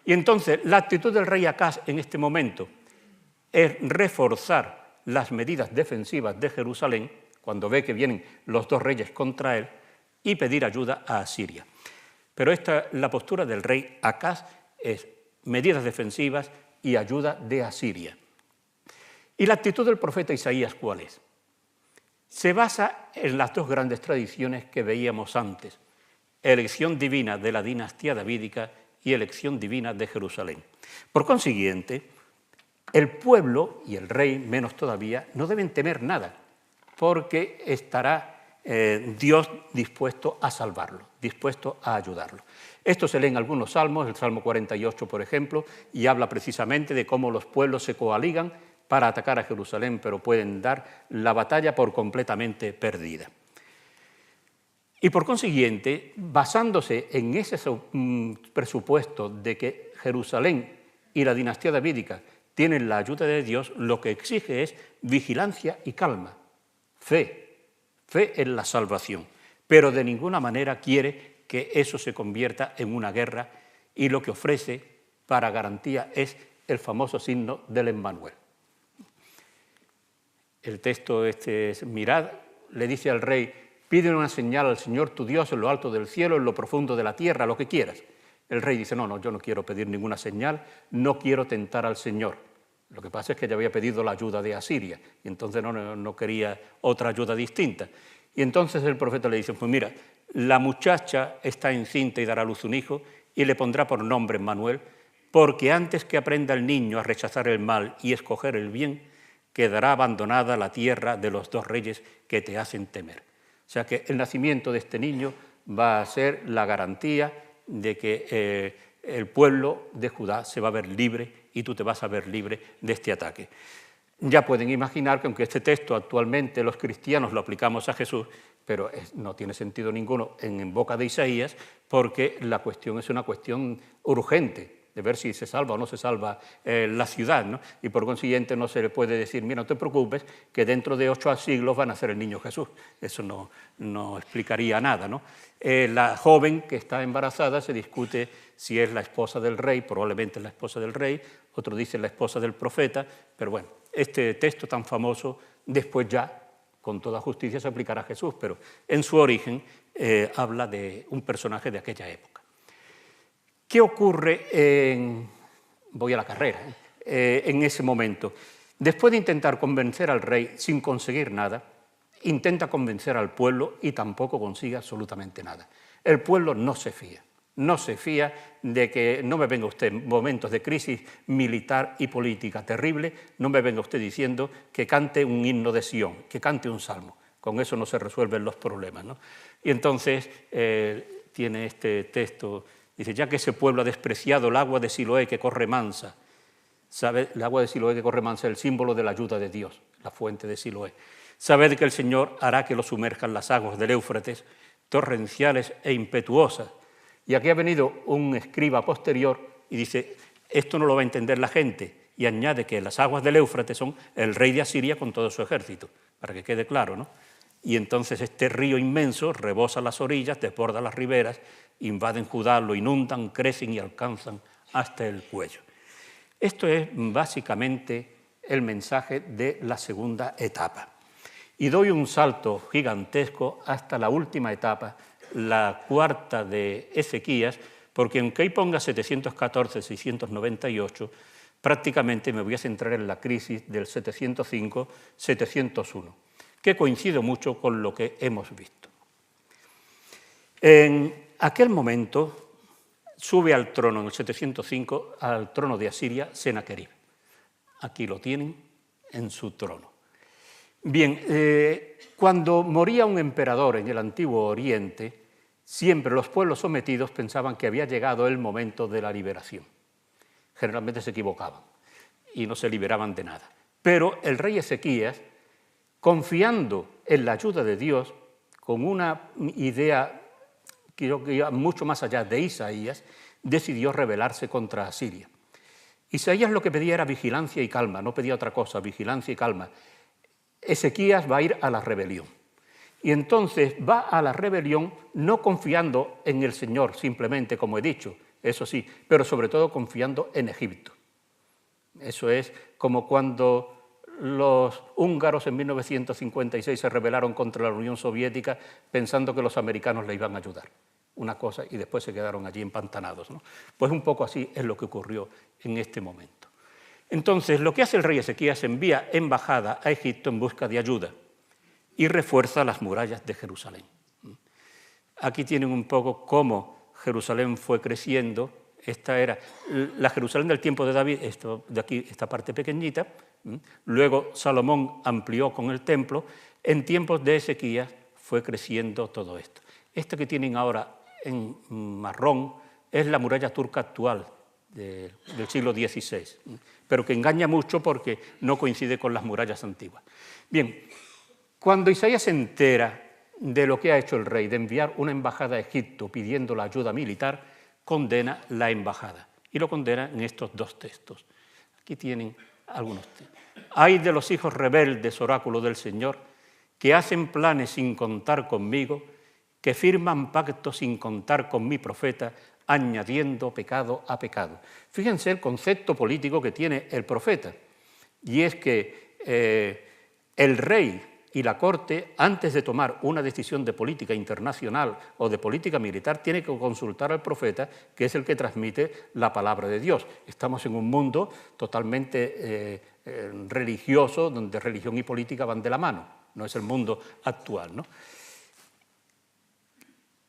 Speaker 1: entonces la actitud del rey Acaz en este momento es reforzar las medidas defensivas de Jerusalén, cuando ve que vienen los dos reyes contra él, y pedir ayuda a Asiria. Pero la postura del rey Acaz es medidas defensivas y ayuda de Asiria. ¿Y la actitud del profeta Isaías cuál es? Se basa en las dos grandes tradiciones que veíamos antes: elección divina de la dinastía davídica y elección divina de Jerusalén. Por consiguiente, el pueblo y el rey, menos todavía, no deben temer nada. porque estará Dios dispuesto a salvarlo, dispuesto a ayudarlo. Esto se lee en algunos salmos, el Salmo 48, por ejemplo, y habla precisamente de cómo los pueblos se coaligan para atacar a Jerusalén, pero pueden dar la batalla por completamente perdida. Y por consiguiente, basándose en ese presupuesto de que Jerusalén y la dinastía davídica tienen la ayuda de Dios, lo que exige es vigilancia y calma, fe en la salvación, pero de ninguna manera quiere que eso se convierta en una guerra, y lo que ofrece para garantía es el famoso signo del Emmanuel. El texto este es: mirad, le dice al rey, pide una señal al Señor tu Dios en lo alto del cielo, en lo profundo de la tierra, lo que quieras. El rey dice, no, yo no quiero pedir ninguna señal, no quiero tentar al Señor. Lo que pasa es que ya había pedido la ayuda de Asiria, y entonces no quería otra ayuda distinta. Y entonces el profeta le dice, pues mira, la muchacha está encinta y dará a luz un hijo, y le pondrá por nombre Emmanuel, porque antes que aprenda el niño a rechazar el mal y escoger el bien, quedará abandonada la tierra de los dos reyes que te hacen temer. O sea que el nacimiento de este niño va a ser la garantía de que el pueblo de Judá se va a ver libre y tú te vas a ver libre de este ataque. Ya pueden imaginar que aunque este texto actualmente los cristianos lo aplicamos a Jesús, pero no tiene sentido ninguno en boca de Isaías, porque la cuestión es una cuestión urgente, de ver si se salva o no se salva la ciudad, ¿no? Y por consiguiente no se le puede decir, mira, no te preocupes, que dentro de 8 siglos va a nacer el niño Jesús. Eso no explicaría nada, ¿no? La joven que está embarazada se discute si es la esposa del rey, probablemente es la esposa del rey, otro dice la esposa del profeta, pero bueno, este texto tan famoso después ya, con toda justicia, se aplicará a Jesús, pero en su origen habla de un personaje de aquella época. ¿Qué ocurre voy a la carrera, en ese momento? Después de intentar convencer al rey sin conseguir nada, intenta convencer al pueblo y tampoco consigue absolutamente nada. El pueblo no se fía de que no me venga usted en momentos de crisis militar y política terrible, no me venga usted diciendo que cante un himno de Sión, que cante un salmo. Con eso no se resuelven los problemas, ¿no? Y entonces tiene este texto. Dice, ya que ese pueblo ha despreciado el agua de Siloé que corre mansa, ¿sabe? El agua de Siloé que corre mansa es el símbolo de la ayuda de Dios, la fuente de Siloé. Sabed que el Señor hará que lo sumerjan las aguas del Éufrates, torrenciales e impetuosas. Y aquí ha venido un escriba posterior y dice, esto no lo va a entender la gente, y añade que las aguas del Éufrates son el rey de Asiria con todo su ejército, para que quede claro, ¿no? Y entonces este río inmenso rebosa las orillas, desborda las riberas, invaden Judá, lo inundan, crecen y alcanzan hasta el cuello. Esto es básicamente el mensaje de la segunda etapa. Y doy un salto gigantesco hasta la última etapa, la cuarta de Ezequías, porque aunque ahí ponga 714-698, prácticamente me voy a centrar en la crisis del 705-701, que coincide mucho con lo que hemos visto. En aquel momento sube al trono, en el 705, al trono de Asiria, Senaquerib. Aquí lo tienen en su trono. Bien, cuando moría un emperador en el Antiguo Oriente, siempre los pueblos sometidos pensaban que había llegado el momento de la liberación. Generalmente se equivocaban y no se liberaban de nada. Pero el rey Ezequías, confiando en la ayuda de Dios, con una idea que iba mucho más allá de Isaías, decidió rebelarse contra Asiria. Isaías lo que pedía era vigilancia y calma, no pedía otra cosa, vigilancia y calma. Ezequías va a ir a la rebelión. Y entonces va a la rebelión no confiando en el Señor, simplemente, como he dicho, eso sí, pero sobre todo confiando en Egipto. Eso es como cuando los húngaros en 1956 se rebelaron contra la Unión Soviética pensando que los americanos le iban a ayudar. Una cosa, y después se quedaron allí empantanados, ¿no? Pues un poco así es lo que ocurrió en este momento. Entonces, lo que hace el rey Ezequías, envía embajada a Egipto en busca de ayuda y refuerza las murallas de Jerusalén. Aquí tienen un poco cómo Jerusalén fue creciendo. Esta era la Jerusalén del tiempo de David, esto de aquí, esta parte pequeñita. Luego Salomón amplió con el templo, En tiempos de Ezequías fue creciendo todo esto. Esta que tienen ahora en marrón es la muralla turca actual del siglo XVI, pero que engaña mucho porque no coincide con las murallas antiguas. Bien, cuando Isaías se entera de lo que ha hecho el rey, de enviar una embajada a Egipto pidiendo la ayuda militar, condena la embajada. Y lo condena en estos dos textos. Aquí tienen algunos textos. Ay de los hijos rebeldes, oráculo del Señor, que hacen planes sin contar conmigo, que firman pactos sin contar con mi profeta, añadiendo pecado a pecado. Fíjense el concepto político que tiene el profeta, y es que el rey y la corte, antes de tomar una decisión de política internacional o de política militar, tiene que consultar al profeta, que es el que transmite la palabra de Dios. Estamos en un mundo totalmente religioso, donde religión y política van de la mano, no es el mundo actual, ¿no?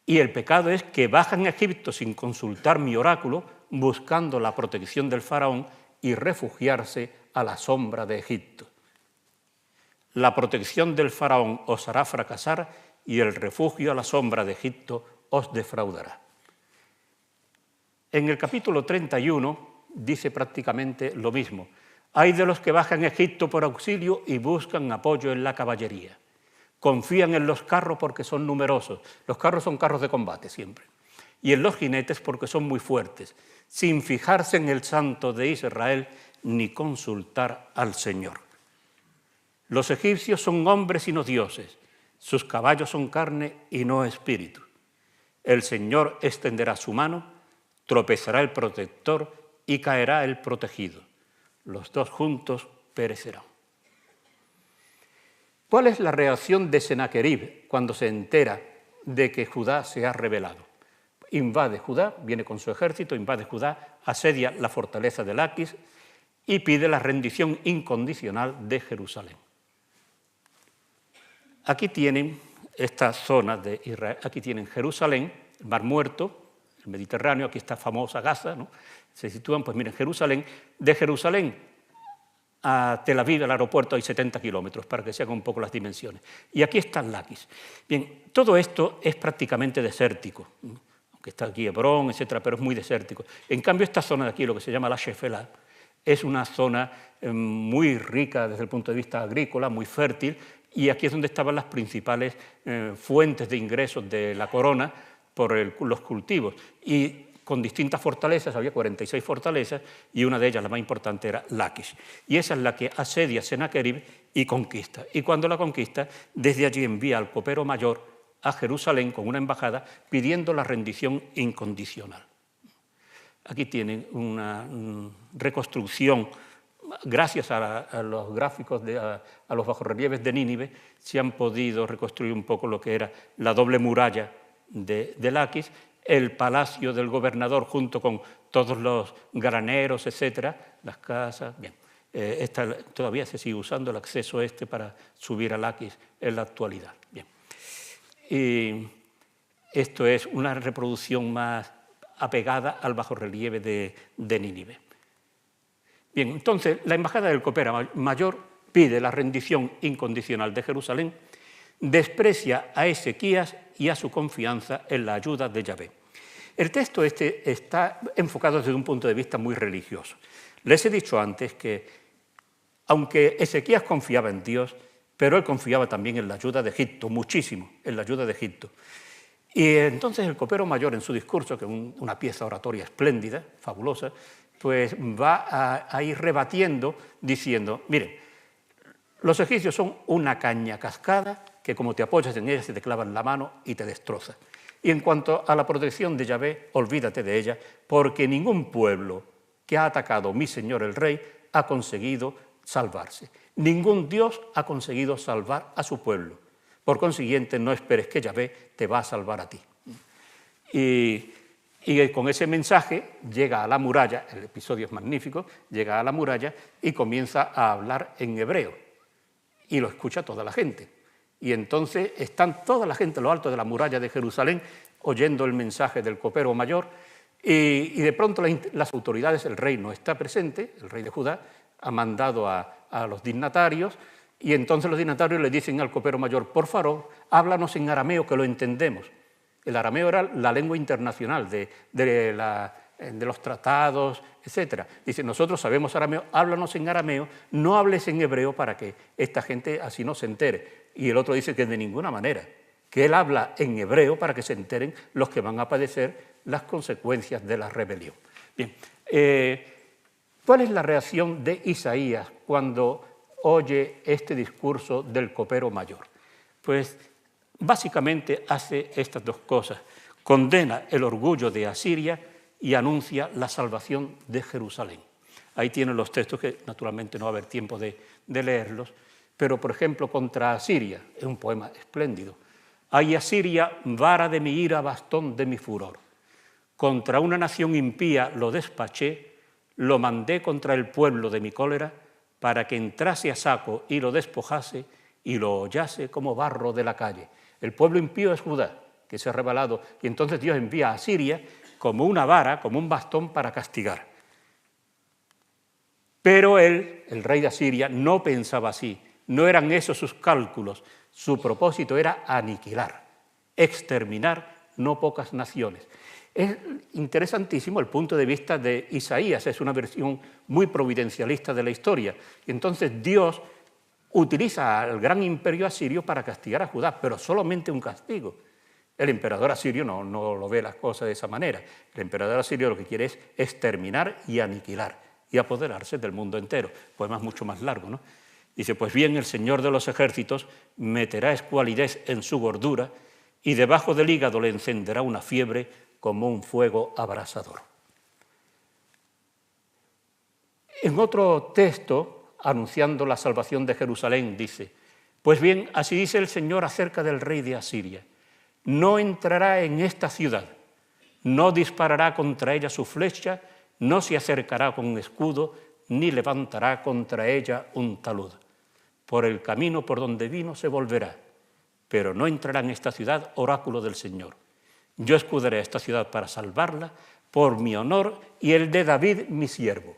Speaker 1: Y el pecado es que bajan a Egipto sin consultar mi oráculo, buscando la protección del faraón y refugiarse a la sombra de Egipto. La protección del faraón os hará fracasar y el refugio a la sombra de Egipto os defraudará. En el capítulo 31 dice prácticamente lo mismo. Hay de los que bajan a Egipto por auxilio y buscan apoyo en la caballería. Confían en los carros porque son numerosos. Los carros son carros de combate siempre. Y en los jinetes porque son muy fuertes, sin fijarse en el Santo de Israel ni consultar al Señor. Los egipcios son hombres y no dioses, sus caballos son carne y no espíritu. El Señor extenderá su mano, tropezará el protector y caerá el protegido. Los dos juntos perecerán. ¿Cuál es la reacción de Senaquerib cuando se entera de que Judá se ha rebelado? Invade Judá, viene con su ejército, invade Judá, asedia la fortaleza de Laquis y pide la rendición incondicional de Jerusalén. Aquí tienen esta zona de Israel, aquí tienen Jerusalén, el Mar Muerto, el Mediterráneo, aquí está famosa Gaza, ¿no? Se sitúan, pues miren, Jerusalén, de Jerusalén a Tel Aviv, al aeropuerto, hay 70 kilómetros, para que se hagan un poco las dimensiones. Y aquí está Laquis. Bien, todo esto es prácticamente desértico, aunque está aquí Hebrón, etcétera, pero es muy desértico. En cambio, esta zona de aquí, lo que se llama la Shefela, es una zona muy rica desde el punto de vista agrícola, muy fértil, y aquí es donde estaban las principales fuentes de ingresos de la corona por los cultivos. Y con distintas fortalezas, había 46 fortalezas, y una de ellas, la más importante, era Laquis. Y esa es la que asedia Senaquerib y conquista. Y cuando la conquista, desde allí envía al copero mayor a Jerusalén con una embajada pidiendo la rendición incondicional. Aquí tienen una reconstrucción. Gracias a los gráficos, a los bajorrelieves de Nínive, se han podido reconstruir un poco lo que era la doble muralla de Laquis, el palacio del gobernador junto con todos los graneros, etcétera, las casas. Bien, todavía se sigue usando el acceso para subir a Laquis en la actualidad. Bien. Y esto es una reproducción más apegada al bajorrelieve de Nínive. Bien, entonces la embajada del copero mayor pide la rendición incondicional de Jerusalén, desprecia a Ezequías y a su confianza en la ayuda de Yahvé. El texto está enfocado desde un punto de vista muy religioso. Les he dicho antes que, aunque Ezequías confiaba en Dios, pero él confiaba también en la ayuda de Egipto, muchísimo en la ayuda de Egipto. Y entonces el copero mayor, en su discurso, que es una pieza oratoria espléndida, fabulosa, pues va a ir rebatiendo diciendo, miren, los egipcios son una caña cascada que como te apoyas en ella se te clava en la mano y te destroza. Y en cuanto a la protección de Yahvé, olvídate de ella, porque ningún pueblo que ha atacado a mi señor el rey ha conseguido salvarse. Ningún Dios ha conseguido salvar a su pueblo. Por consiguiente, no esperes que Yahvé te va a salvar a ti. Y con ese mensaje llega a la muralla, el episodio es magnífico, llega a la muralla y comienza a hablar en hebreo. Y lo escucha toda la gente. Y entonces están toda la gente a lo alto de la muralla de Jerusalén oyendo el mensaje del copero mayor y de pronto las autoridades, el rey no está presente, el rey de Judá ha mandado a los dignatarios Y entonces los dignatarios le dicen al copero mayor, por favor, háblanos en arameo que lo entendemos. El arameo era la lengua internacional de los tratados, etc. Dice, nosotros sabemos arameo, háblanos en arameo, no hables en hebreo para que esta gente así no se entere. Y el otro dice que de ninguna manera, que él habla en hebreo para que se enteren los que van a padecer las consecuencias de la rebelión. Bien, ¿cuál es la reacción de Isaías cuando oye este discurso del copero mayor? Pues básicamente hace estas dos cosas. Condena el orgullo de Asiria y anuncia la salvación de Jerusalén. Ahí tienen los textos que naturalmente no va a haber tiempo de leerlos, pero por ejemplo contra Asiria, es un poema espléndido. Ay Asiria, vara de mi ira, bastón de mi furor. Contra una nación impía lo despaché, lo mandé contra el pueblo de mi cólera, para que entrase a saco y lo despojase y lo hollase como barro de la calle. El pueblo impío es Judá, que se ha rebelado, y entonces Dios envía a Asiria como una vara, como un bastón para castigar. Pero él, el rey de Asiria, no pensaba así, no eran esos sus cálculos, su propósito era aniquilar, exterminar no pocas naciones. Es interesantísimo el punto de vista de Isaías, es una versión muy providencialista de la historia. Y entonces Dios utiliza al gran imperio asirio para castigar a Judá, pero solamente un castigo. El emperador asirio no lo ve las cosas de esa manera. El emperador asirio lo que quiere es exterminar y aniquilar y apoderarse del mundo entero. Poema es mucho más largo, ¿no? Dice, pues bien, el Señor de los ejércitos meterá escualidez en su gordura y debajo del hígado le encenderá una fiebre como un fuego abrasador. En otro texto, anunciando la salvación de Jerusalén, dice, pues bien, así dice el Señor acerca del rey de Asiria, no entrará en esta ciudad, no disparará contra ella su flecha, no se acercará con un escudo, ni levantará contra ella un talud. Por el camino por donde vino se volverá, pero no entrará en esta ciudad oráculo del Señor. Yo escudaré a esta ciudad para salvarla, por mi honor y el de David, mi siervo.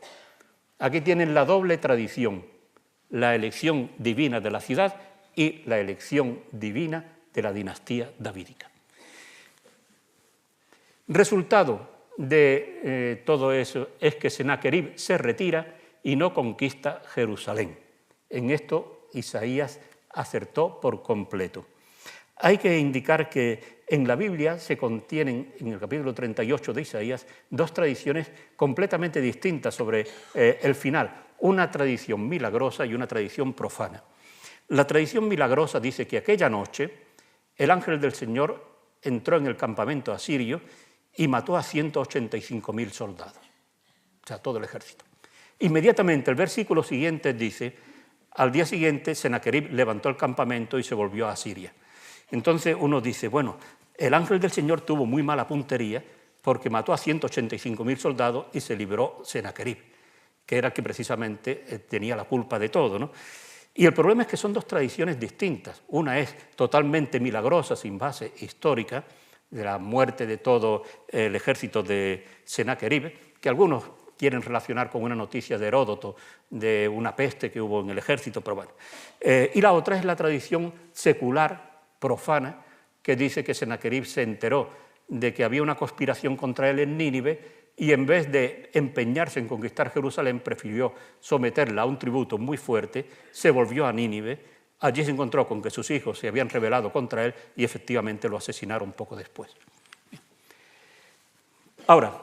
Speaker 1: Aquí tienen la doble tradición, la elección divina de la ciudad y la elección divina de la dinastía davídica. Resultado de todo eso es que Sennacherib se retira y no conquista Jerusalén. En esto Isaías acertó por completo. Hay que indicar que en la Biblia se contienen, en el capítulo 38 de Isaías, dos tradiciones completamente distintas sobre el final, una tradición milagrosa y una tradición profana. La tradición milagrosa dice que aquella noche el ángel del Señor entró en el campamento asirio y mató a 185.000 soldados, o sea, todo el ejército. Inmediatamente el versículo siguiente dice, al día siguiente Sennacherib levantó el campamento y se volvió a Asiria. Entonces uno dice, bueno, el ángel del Señor tuvo muy mala puntería porque mató a 185.000 soldados y se libró Sennacherib, que era el que precisamente tenía la culpa de todo, ¿no? Y el problema es que son dos tradiciones distintas. Una es totalmente milagrosa, sin base histórica, de la muerte de todo el ejército de Sennacherib, que algunos quieren relacionar con una noticia de Heródoto de una peste que hubo en el ejército, pero bueno. Y la otra es la tradición secular, profana, que dice que Sennacherib se enteró de que había una conspiración contra él en Nínive y en vez de empeñarse en conquistar Jerusalén, prefirió someterla a un tributo muy fuerte, se volvió a Nínive, allí se encontró con que sus hijos se habían rebelado contra él y efectivamente lo asesinaron poco después. Ahora,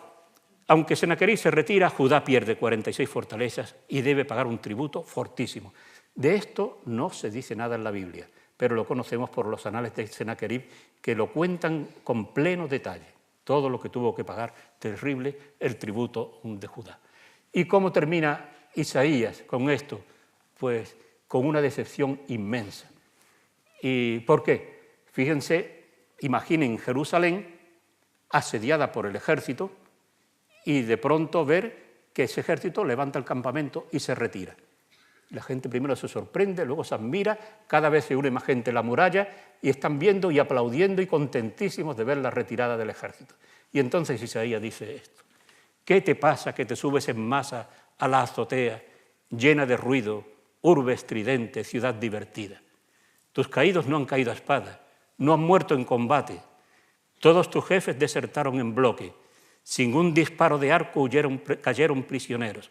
Speaker 1: aunque Sennacherib se retira, Judá pierde 46 fortalezas y debe pagar un tributo fortísimo. De esto no se dice nada en la Biblia, pero lo conocemos por los anales de Sennacherib, que lo cuentan con pleno detalle, todo lo que tuvo que pagar, terrible, el tributo de Judá. ¿Y cómo termina Isaías con esto? Pues con una decepción inmensa. ¿Y por qué? Fíjense, imaginen Jerusalén asediada por el ejército y de pronto ver que ese ejército levanta el campamento y se retira. La gente primero se sorprende, luego se admira, cada vez se une más gente en la muralla y están viendo y aplaudiendo y contentísimos de ver la retirada del ejército. Y entonces Isaías dice esto: ¿qué te pasa que te subes en masa a la azotea, llena de ruido, urbe estridente, ciudad divertida. Tus caídos no han caído a espada, no han muerto en combate. Todos tus jefes desertaron en bloque. Sin un disparo de arco cayeron prisioneros.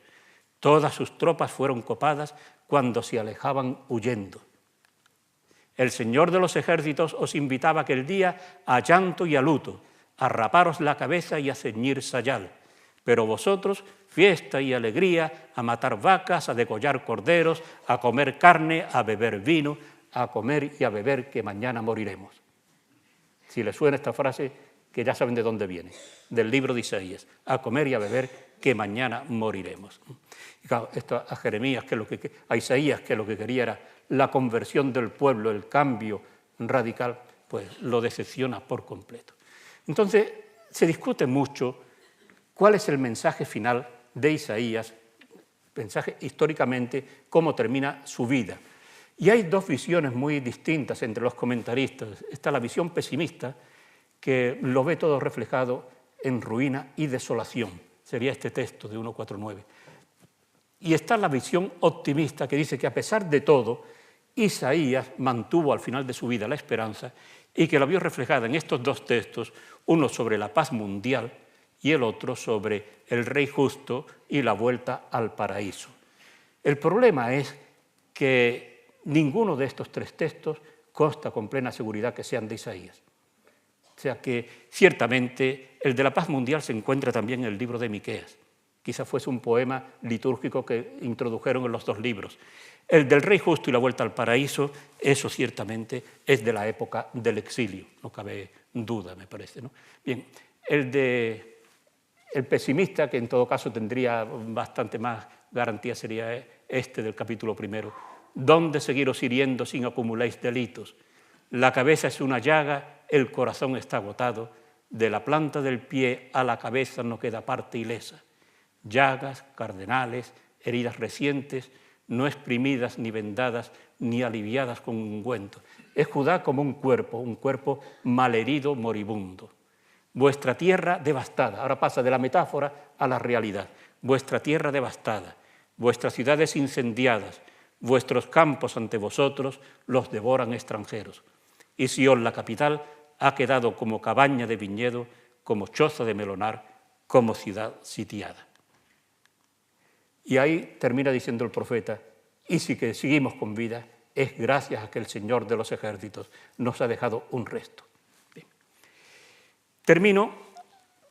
Speaker 1: Todas sus tropas fueron copadas cuando se alejaban huyendo. El Señor de los ejércitos os invitaba aquel día a llanto y a luto, a raparos la cabeza y a ceñir sayal. Pero vosotros, fiesta y alegría, a matar vacas, a degollar corderos, a comer carne, a beber vino, a comer y a beber, que mañana moriremos. Si les suena esta frase, que ya saben de dónde viene, del libro de Isaías, a comer y a beber, que mañana moriremos. Y claro, esto a Jeremías, a Isaías, que lo que quería era la conversión del pueblo, el cambio radical, pues lo decepciona por completo. Entonces, se discute mucho cuál es el mensaje final de Isaías, mensaje históricamente, cómo termina su vida. Y hay dos visiones muy distintas entre los comentaristas. Está la visión pesimista, que lo ve todo reflejado en ruina y desolación. Sería este texto de 1.4.9. Y está la visión optimista, que dice que a pesar de todo, Isaías mantuvo al final de su vida la esperanza y que la vio reflejada en estos dos textos, uno sobre la paz mundial y el otro sobre el rey justo y la vuelta al paraíso. El problema es que ninguno de estos tres textos consta con plena seguridad que sean de Isaías. O sea que ciertamente el de la paz mundial se encuentra también en el libro de Miqueas. Quizás fuese un poema litúrgico que introdujeron en los dos libros. El del rey justo y la vuelta al paraíso, eso ciertamente es de la época del exilio, no cabe duda, me parece, ¿no? Bien, el pesimista, que en todo caso tendría bastante más garantía, sería este del capítulo 1. ¿Dónde seguiros hiriendo sin acumuléis delitos? La cabeza es una llaga, el corazón está agotado, de la planta del pie a la cabeza no queda parte ilesa. Llagas, cardenales, heridas recientes, no exprimidas ni vendadas ni aliviadas con ungüento. Es Judá como un cuerpo malherido, moribundo. Vuestra tierra devastada, ahora pasa de la metáfora a la realidad. Vuestra tierra devastada, vuestras ciudades incendiadas, vuestros campos ante vosotros los devoran extranjeros. Y Sion, la capital, ha quedado como cabaña de viñedo, como choza de melonar, como ciudad sitiada. Y ahí termina diciendo el profeta, y si que seguimos con vida, es gracias a que el Señor de los ejércitos nos ha dejado un resto. Bien. Termino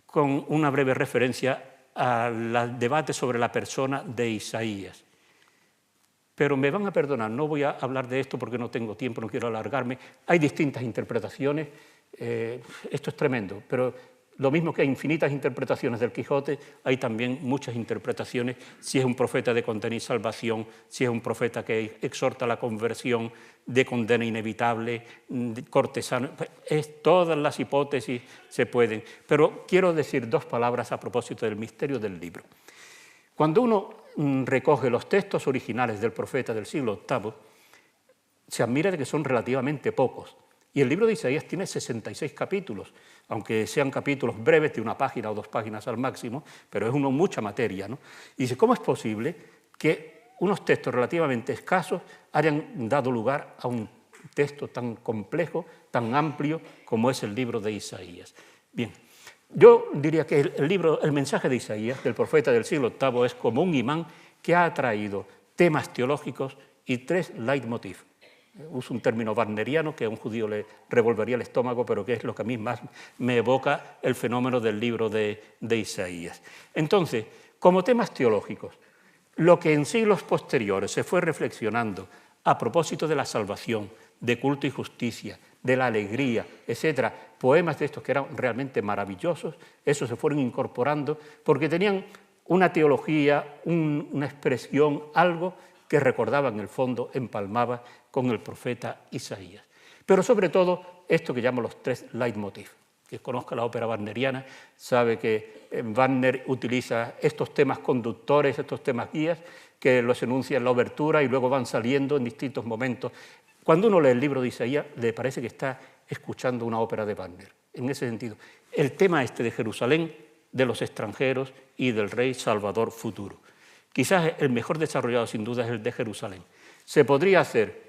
Speaker 1: con una breve referencia al debate sobre la persona de Isaías. Pero me van a perdonar, no voy a hablar de esto porque no tengo tiempo, no quiero alargarme. Hay distintas interpretaciones, esto es tremendo, pero lo mismo que hay infinitas interpretaciones del Quijote, hay también muchas interpretaciones, si es un profeta de condena y salvación, si es un profeta que exhorta a la conversión, de condena inevitable, cortesano, todas las hipótesis se pueden. Pero quiero decir dos palabras a propósito del misterio del libro. Cuando uno recoge los textos originales del profeta del siglo VIII, se admira de que son relativamente pocos. Y el libro de Isaías tiene 66 capítulos, aunque sean capítulos breves de 1 página o 2 páginas al máximo, pero es mucha materia, ¿no? Y dice, ¿cómo es posible que unos textos relativamente escasos hayan dado lugar a un texto tan complejo, tan amplio como es el libro de Isaías? Bien, yo diría que el mensaje de Isaías, del profeta del siglo VIII, es como un imán que ha atraído temas teológicos y 3 leitmotiv. Uso un término wagneriano que a un judío le revolvería el estómago, pero que es lo que a mí más me evoca el fenómeno del libro de Isaías. Entonces, como temas teológicos, lo que en siglos posteriores se fue reflexionando a propósito de la salvación, de culto y justicia, de la alegría, etcétera, poemas de estos que eran realmente maravillosos, esos se fueron incorporando porque tenían una teología, una expresión, algo que recordaba en el fondo, empalmaba con el profeta Isaías. Pero sobre todo, esto que llamo los 3 leitmotiv. Que conozca la ópera wagneriana sabe que Wagner utiliza estos temas conductores, estos temas guías, que los enuncia en la obertura y luego van saliendo en distintos momentos. Cuando uno lee el libro de Isaías, le parece que está escuchando una ópera de Wagner. En ese sentido, el tema este de Jerusalén, de los extranjeros y del rey salvador futuro. Quizás el mejor desarrollado, sin duda, es el de Jerusalén. Se podría hacer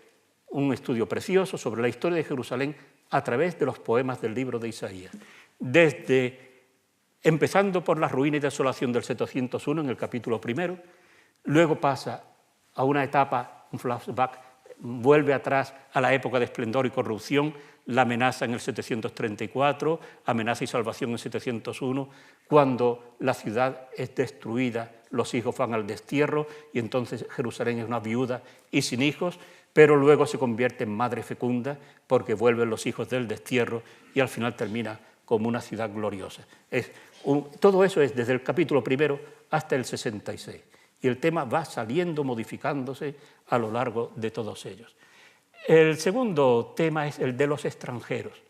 Speaker 1: un estudio precioso sobre la historia de Jerusalén a través de los poemas del libro de Isaías, empezando por la ruina y desolación del 701 en el capítulo primero, luego pasa a una etapa, un flashback, vuelve atrás a la época de esplendor y corrupción, la amenaza en el 734, amenaza y salvación en el 701, cuando la ciudad es destruida, los hijos van al destierro y entonces Jerusalén es una viuda y sin hijos, pero luego se convierte en madre fecunda porque vuelven los hijos del destierro y al final termina como una ciudad gloriosa. Todo eso es desde el capítulo primero hasta el 66 y el tema va saliendo, modificándose a lo largo de todos ellos. El segundo tema es el de los extranjeros.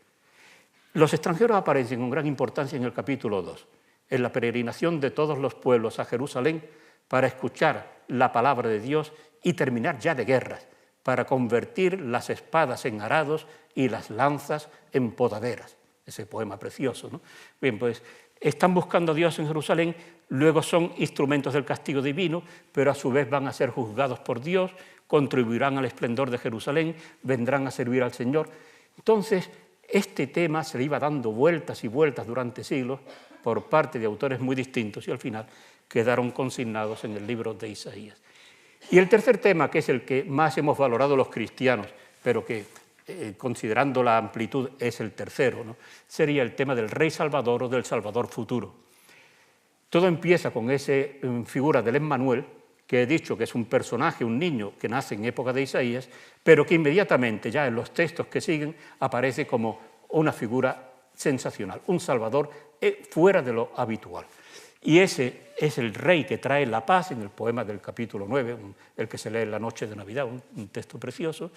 Speaker 1: Los extranjeros aparecen con gran importancia en el capítulo 2, en la peregrinación de todos los pueblos a Jerusalén para escuchar la palabra de Dios y terminar ya de guerras, para convertir las espadas en arados y las lanzas en podaderas. Ese poema precioso, ¿no? Bien, pues están buscando a Dios en Jerusalén, luego son instrumentos del castigo divino, pero a su vez van a ser juzgados por Dios, contribuirán al esplendor de Jerusalén, vendrán a servir al Señor. Entonces, este tema se le iba dando vueltas y vueltas durante siglos por parte de autores muy distintos y al final quedaron consignados en el libro de Isaías. Y el tercer tema, que es el que más hemos valorado los cristianos, pero que considerando la amplitud es el tercero, ¿no?, sería el tema del Rey Salvador o del Salvador futuro. Todo empieza con esa figura del Emmanuel, que he dicho que es un personaje, un niño que nace en época de Isaías, pero que inmediatamente ya en los textos que siguen aparece como una figura sensacional, un Salvador fuera de lo habitual. Y ese es el rey que trae la paz en el poema del capítulo 9, el que se lee en la noche de Navidad, un texto precioso.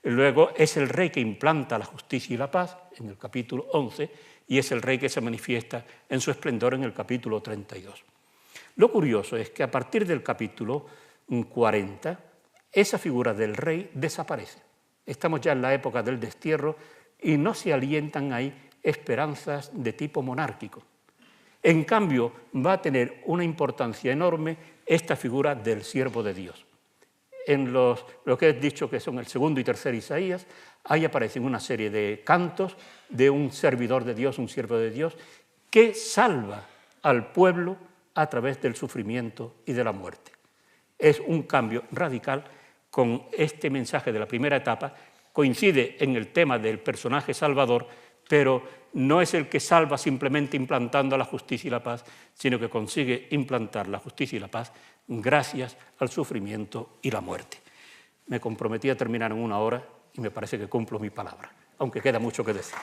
Speaker 1: Luego es el rey que implanta la justicia y la paz en el capítulo 11 y es el rey que se manifiesta en su esplendor en el capítulo 32. Lo curioso es que a partir del capítulo 40 esa figura del rey desaparece. Estamos ya en la época del destierro y no se alientan ahí esperanzas de tipo monárquico. En cambio, va a tener una importancia enorme esta figura del siervo de Dios. En lo que he dicho que son el segundo y tercer Isaías, ahí aparecen una serie de cantos de un servidor de Dios, un siervo de Dios, que salva al pueblo a través del sufrimiento y de la muerte. Es un cambio radical con este mensaje de la primera etapa, coincide en el tema del personaje salvador, pero no es el que salva simplemente implantando la justicia y la paz, sino que consigue implantar la justicia y la paz gracias al sufrimiento y la muerte. Me comprometí a terminar en 1 hora y me parece que cumplo mi palabra, aunque queda mucho que decir.